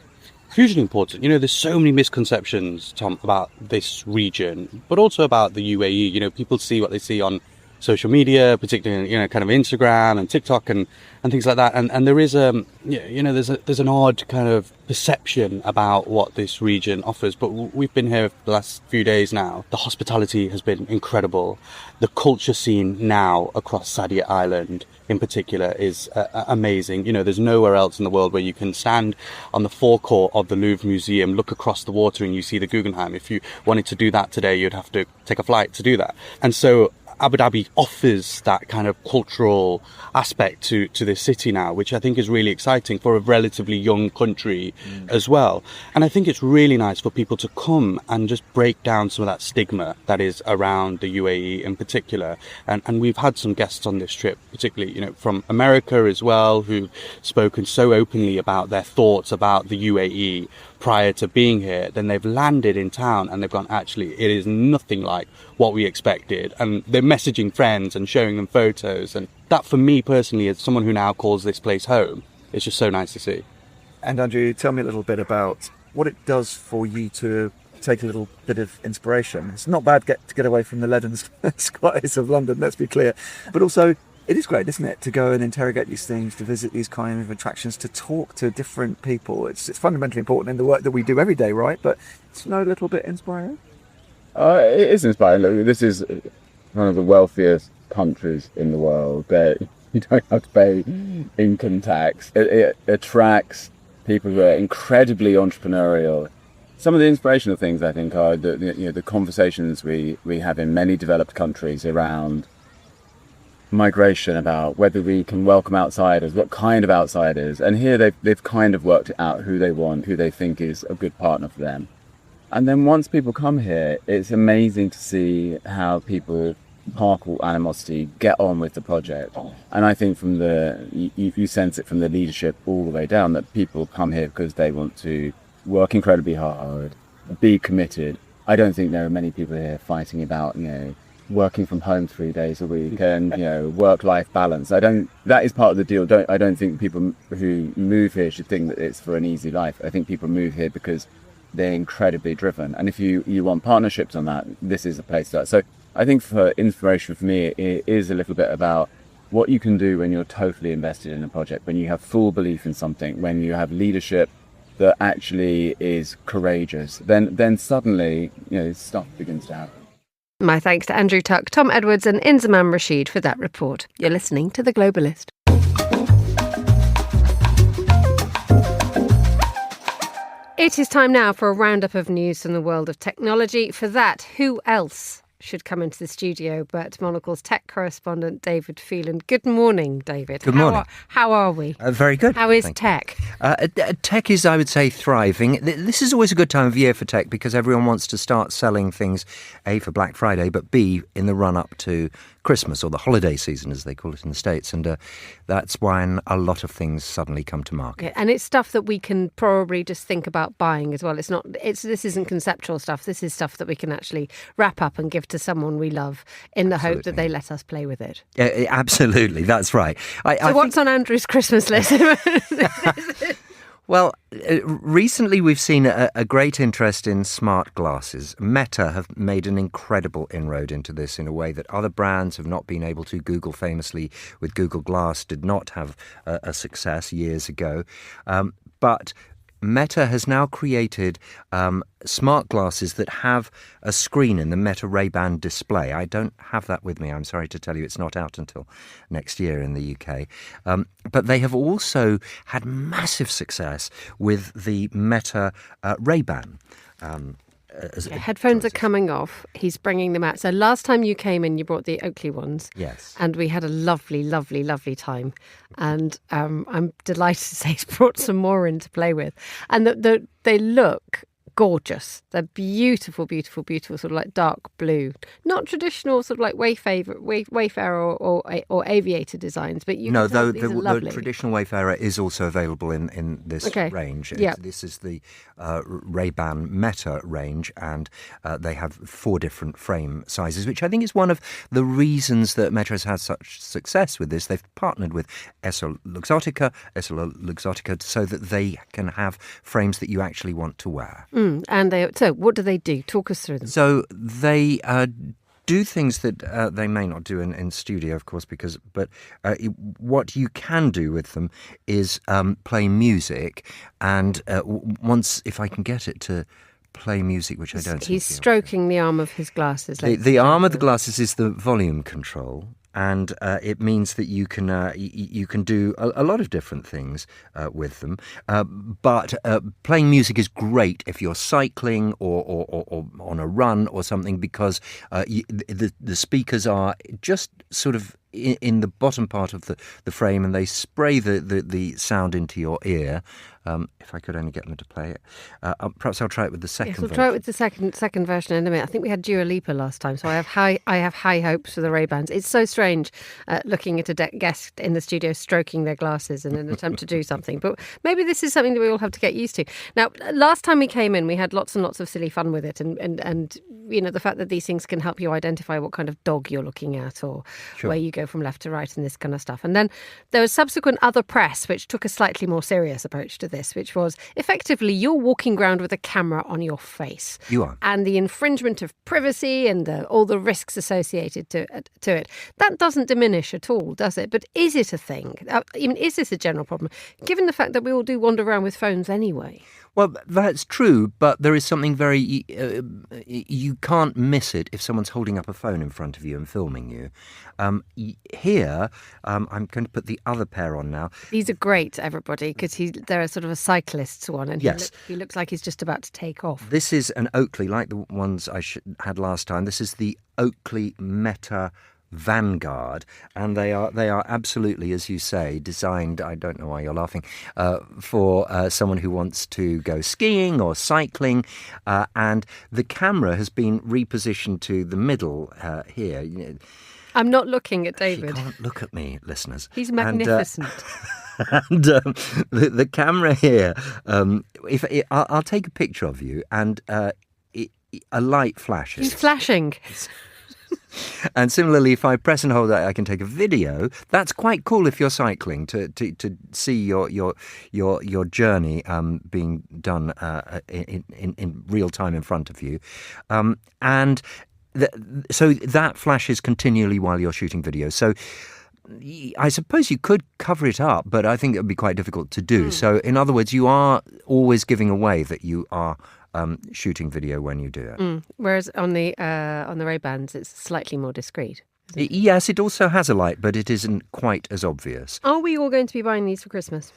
Speaker 17: Hugely important. There's so many misconceptions, Tom, about this region, but also about the UAE. People see what they see on social media, particularly, kind of Instagram and TikTok and things like that. And there is there's an odd kind of perception about what this region offers. But we've been here for the last few days now. The hospitality has been incredible. The culture scene now across Sadia Island in particular is amazing. There's nowhere else in the world where you can stand on the forecourt of the Louvre Museum, look across the water and you see the Guggenheim. If you wanted to do that today, you'd have to take a flight to do that. And so Abu Dhabi offers that kind of cultural aspect to this city now, which I think is really exciting for a relatively young country as well. And I think it's really nice for people to come and just break down some of that stigma that is around the UAE in particular. And we've had some guests on this trip, particularly, from America as well, who've spoken so openly about their thoughts about the UAE prior to being here. Then they've landed in town and they've gone, actually, it is nothing like what we expected. And they're messaging friends and showing them photos. And that, for me personally, as someone who now calls this place home, it's just so nice to see.
Speaker 16: And Andrew, tell me a little bit about what it does for you to take a little bit of inspiration. It's not bad to get away from the leaden skies of London, let's be clear. But also, it is great, isn't it, to go and interrogate these things, to visit these kind of attractions, to talk to different people. It's fundamentally important in the work that we do every day, right? But it's a little bit inspiring.
Speaker 8: It is inspiring. Look, this is one of the wealthiest countries in the world. You don't have to pay income tax. It attracts people who are incredibly entrepreneurial. Some of the inspirational things, I think, are the conversations we have in many developed countries around migration, about whether we can welcome outsiders, what kind of outsiders. And here they've kind of worked out who they want, who they think is a good partner for them. And then once people come here, it's amazing to see how people park all animosity, get on with the project. And I think from you sense it from the leadership all the way down, that people come here because they want to work incredibly hard, be committed. I don't think there are many people here fighting about, working from home 3 days a week and, work-life balance. That is part of the deal. I don't think people who move here should think that it's for an easy life. I think people move here because they're incredibly driven. And if you want partnerships on that, this is a place to start. So I think for inspiration for me, it is a little bit about what you can do when you're totally invested in a project, when you have full belief in something, when you have leadership that actually is courageous, then suddenly, stuff begins to happen.
Speaker 2: My thanks to Andrew Tuck, Tom Edwards and Inzamam Rashid for that report. You're listening to The Globalist. It is time now for a roundup of news from the world of technology. For that, who else should come into the studio but Monocle's tech correspondent, David Phelan. Good morning, David.
Speaker 18: Good morning.
Speaker 2: How are we?
Speaker 18: Very good.
Speaker 2: How is tech?
Speaker 18: Tech is, I would say, thriving. This is always a good time of year for tech because everyone wants to start selling things, A, for Black Friday, but B, in the run-up to Christmas, or the holiday season, as they call it in the States. And that's when a lot of things suddenly come to market.
Speaker 2: And it's stuff that we can probably just think about buying as well. This isn't conceptual stuff. This is stuff that we can actually wrap up and give to someone we love in the hope that they let us play with it.
Speaker 18: Absolutely, that's right.
Speaker 2: So what's on Andrew's Christmas list?
Speaker 18: Well, recently we've seen a great interest in smart glasses. Meta have made an incredible inroad into this in a way that other brands have not been able to. Google famously with Google Glass did not have a success years ago. But Meta has now created smart glasses that have a screen in the Meta Ray-Ban display. I don't have that with me. I'm sorry to tell you it's not out until next year in the UK. But they have also had massive success with the Meta Ray-Ban.
Speaker 2: Headphones are coming off. He's bringing them out. So last time you came in, you brought the Oakley ones.
Speaker 18: Yes.
Speaker 2: And we had a lovely, lovely, lovely time. And I'm delighted to say he's brought some more in to play with. And they look gorgeous. They're beautiful, beautiful, beautiful, sort of like dark blue. Not traditional sort of like Wayfarer or Aviator designs, but you can tell these are lovely.
Speaker 18: The traditional Wayfarer is also available in this range. This is the Ray-Ban Meta range, and they have 4 different frame sizes, which I think is one of the reasons that Meta has had such success with this. They've partnered with EssilorLuxottica so that they can have frames that you actually want to wear.
Speaker 2: And so what do they do? Talk us through them.
Speaker 18: So they do things that they may not do in studio, of course, but what you can do with them is play music. And once, if I can get it to play music, which I don't.
Speaker 2: He's stroking the arm of his glasses.
Speaker 18: The arm of the glasses is the volume control. And it means that you can do a lot of different things with them. But playing music is great if you're cycling or on a run or something, because the speakers are just sort of in the bottom part of the frame, and they spray the sound into your ear. If I could only get them to play it. Perhaps I'll try it with the second version.
Speaker 2: We'll try it with the second version in a minute. I think we had Dua Lipa last time, so I have high hopes for the Ray-Bans. It's so strange looking at a guest in the studio stroking their glasses in an attempt to do something. But maybe this is something that we all have to get used to. Now, last time we came in, we had lots and lots of silly fun with it, and you know, the fact that these things can help you identify what kind of dog you're looking at, or where you go from left to right, and this kind of stuff. And then there was subsequent other press which took a slightly more serious approach to this, which was effectively you're walking around with a camera on your face.
Speaker 18: You are.
Speaker 2: And the infringement of privacy and all the risks associated to it. That doesn't diminish at all, does it? But is it a thing? I mean, is this a general problem, given the fact that we all do wander around with phones anyway?
Speaker 18: Well, that's true, but there is something very... you can't miss it if someone's holding up a phone in front of you and filming you. Here, I'm going to put the other pair on now.
Speaker 2: These are great, everybody, because they're sort of a cyclist's one, and
Speaker 18: yes.
Speaker 2: he looks like he's just about to take off.
Speaker 18: This is an Oakley, like the ones I had last time. This is the Oakley Meta Vanguard, and they are absolutely, as you say, designed, I don't know why you're laughing, for someone who wants to go skiing or cycling, and the camera has been repositioned to the middle here.
Speaker 2: I'm not looking at David.
Speaker 18: You can't look at me, listeners.
Speaker 2: He's magnificent.
Speaker 18: And the camera here, I'll take a picture of you, and a light flashes.
Speaker 2: He's flashing.
Speaker 18: And similarly, if I press and hold that, I can take a video. That's quite cool if you're cycling to see your journey being done in real time in front of you, and so that flashes continually while you're shooting video. So I suppose you could cover it up, but I think it would be quite difficult to do. So in other words, you are always giving away that you are shooting video when you do it.
Speaker 2: Whereas on the Ray-Bans, it's slightly more discreet.
Speaker 18: Yes, it also has a light, but it isn't quite as obvious.
Speaker 2: Are we all going to be buying these for Christmas?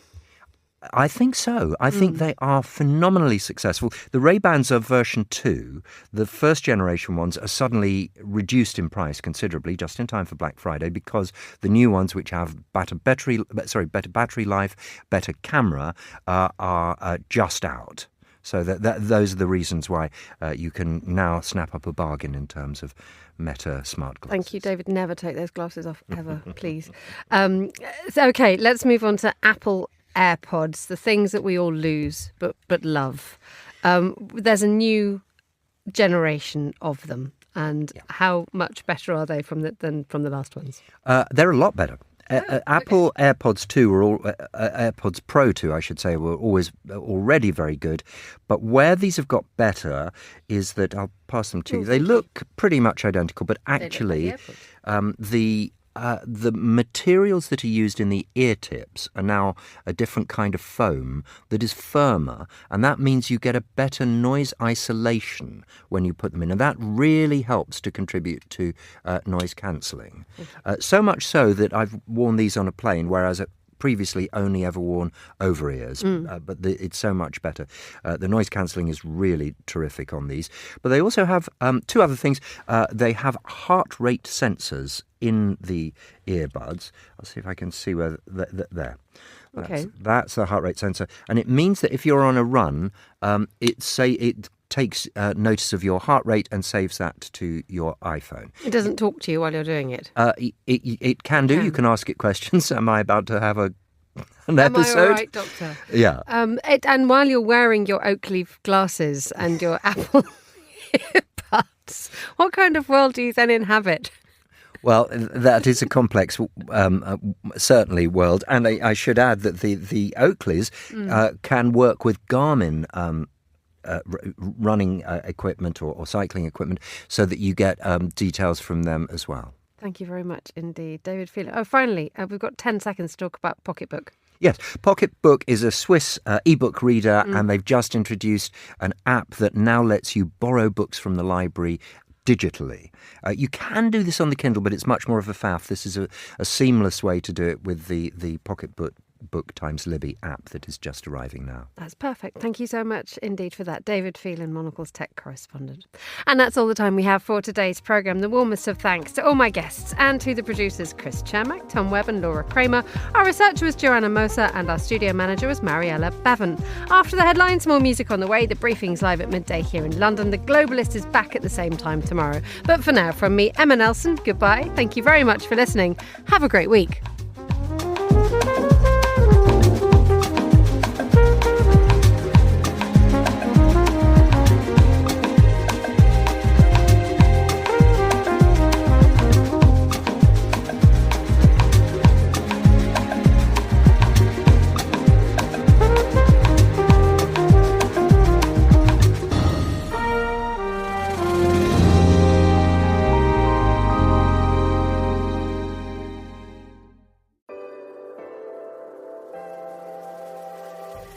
Speaker 18: I think so. I think they are phenomenally successful. The Ray-Bans are version 2. The first generation ones are suddenly reduced in price considerably just in time for Black Friday, because the new ones, which have better battery life, better camera, are just out. So those are the reasons why you can now snap up a bargain in terms of Meta smart glasses.
Speaker 2: Thank you, David. Never take those glasses off, ever, please. Okay, let's move on to Apple AirPods, the things that we all lose but love. There's a new generation of them, and how much better are they than from the last ones?
Speaker 18: They're a lot better. Apple AirPods 2 AirPods Pro 2, I should say, were already very good. But where these have got better is that I'll pass them to you. They look pretty much identical, but actually, the materials that are used in the ear tips are now a different kind of foam that is firmer, and that means you get a better noise isolation when you put them in, and that really helps to contribute to noise cancelling. So much so that I've worn these on a plane, whereas previously only ever worn over ears, but it's so much better. The noise cancelling is really terrific on these. But they also have two other things. They have heart rate sensors in the earbuds. I'll see if I can see where there. That's the heart rate sensor, and it means that if you're on a run, it takes notice of your heart rate and saves that to your iPhone.
Speaker 2: It doesn't talk to you while you're doing it.
Speaker 18: It can do. You can ask it questions. Am I about to have an episode?
Speaker 2: Am I all right, Doctor?
Speaker 18: Yeah.
Speaker 2: And while you're wearing your Oakley glasses and your Apple earbuds, what kind of world do you then inhabit?
Speaker 18: Well, that is a complex, certainly, world. And I should add that the Oakleys can work with Garmin running equipment or cycling equipment, so that you get details from them as well.
Speaker 2: Thank you very much indeed, David Phelan. Oh, finally, we've got 10 seconds to talk about Pocketbook.
Speaker 18: Yes, Pocketbook is a Swiss e-book reader, and they've just introduced an app that now lets you borrow books from the library digitally. You can do this on the Kindle, but it's much more of a faff. This is a seamless way to do it with the Pocketbook times Libby app that is just arriving now.
Speaker 2: That's perfect. Thank you so much indeed for that, David Phelan, Monocle's tech correspondent. And that's all the time we have for today's programme. The warmest of thanks to all my guests and to the producers Chris Chermack, Tom Webb and Laura Kramer. Our researcher was Joanna Moser and our studio manager was Mariella Bevan. After the headlines, more music on the way. The briefing's live at midday here in London. The Globalist is back at the same time tomorrow. But for now, from me, Emma Nelson, goodbye. Thank you very much for listening. Have a great week.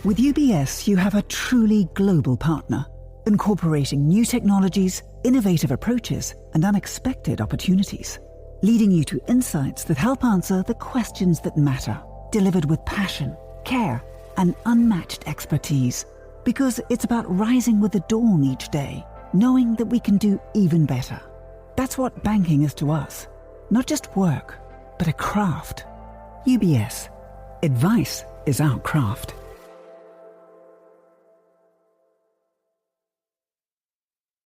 Speaker 1: With UBS, you have a truly global partner, incorporating new technologies, innovative approaches, and unexpected opportunities, leading you to insights that help answer the questions that matter, delivered with passion, care, and unmatched expertise. Because it's about rising with the dawn each day, knowing that we can do even better. That's what banking is to us. Not just work, but a craft. UBS. Advice is our craft.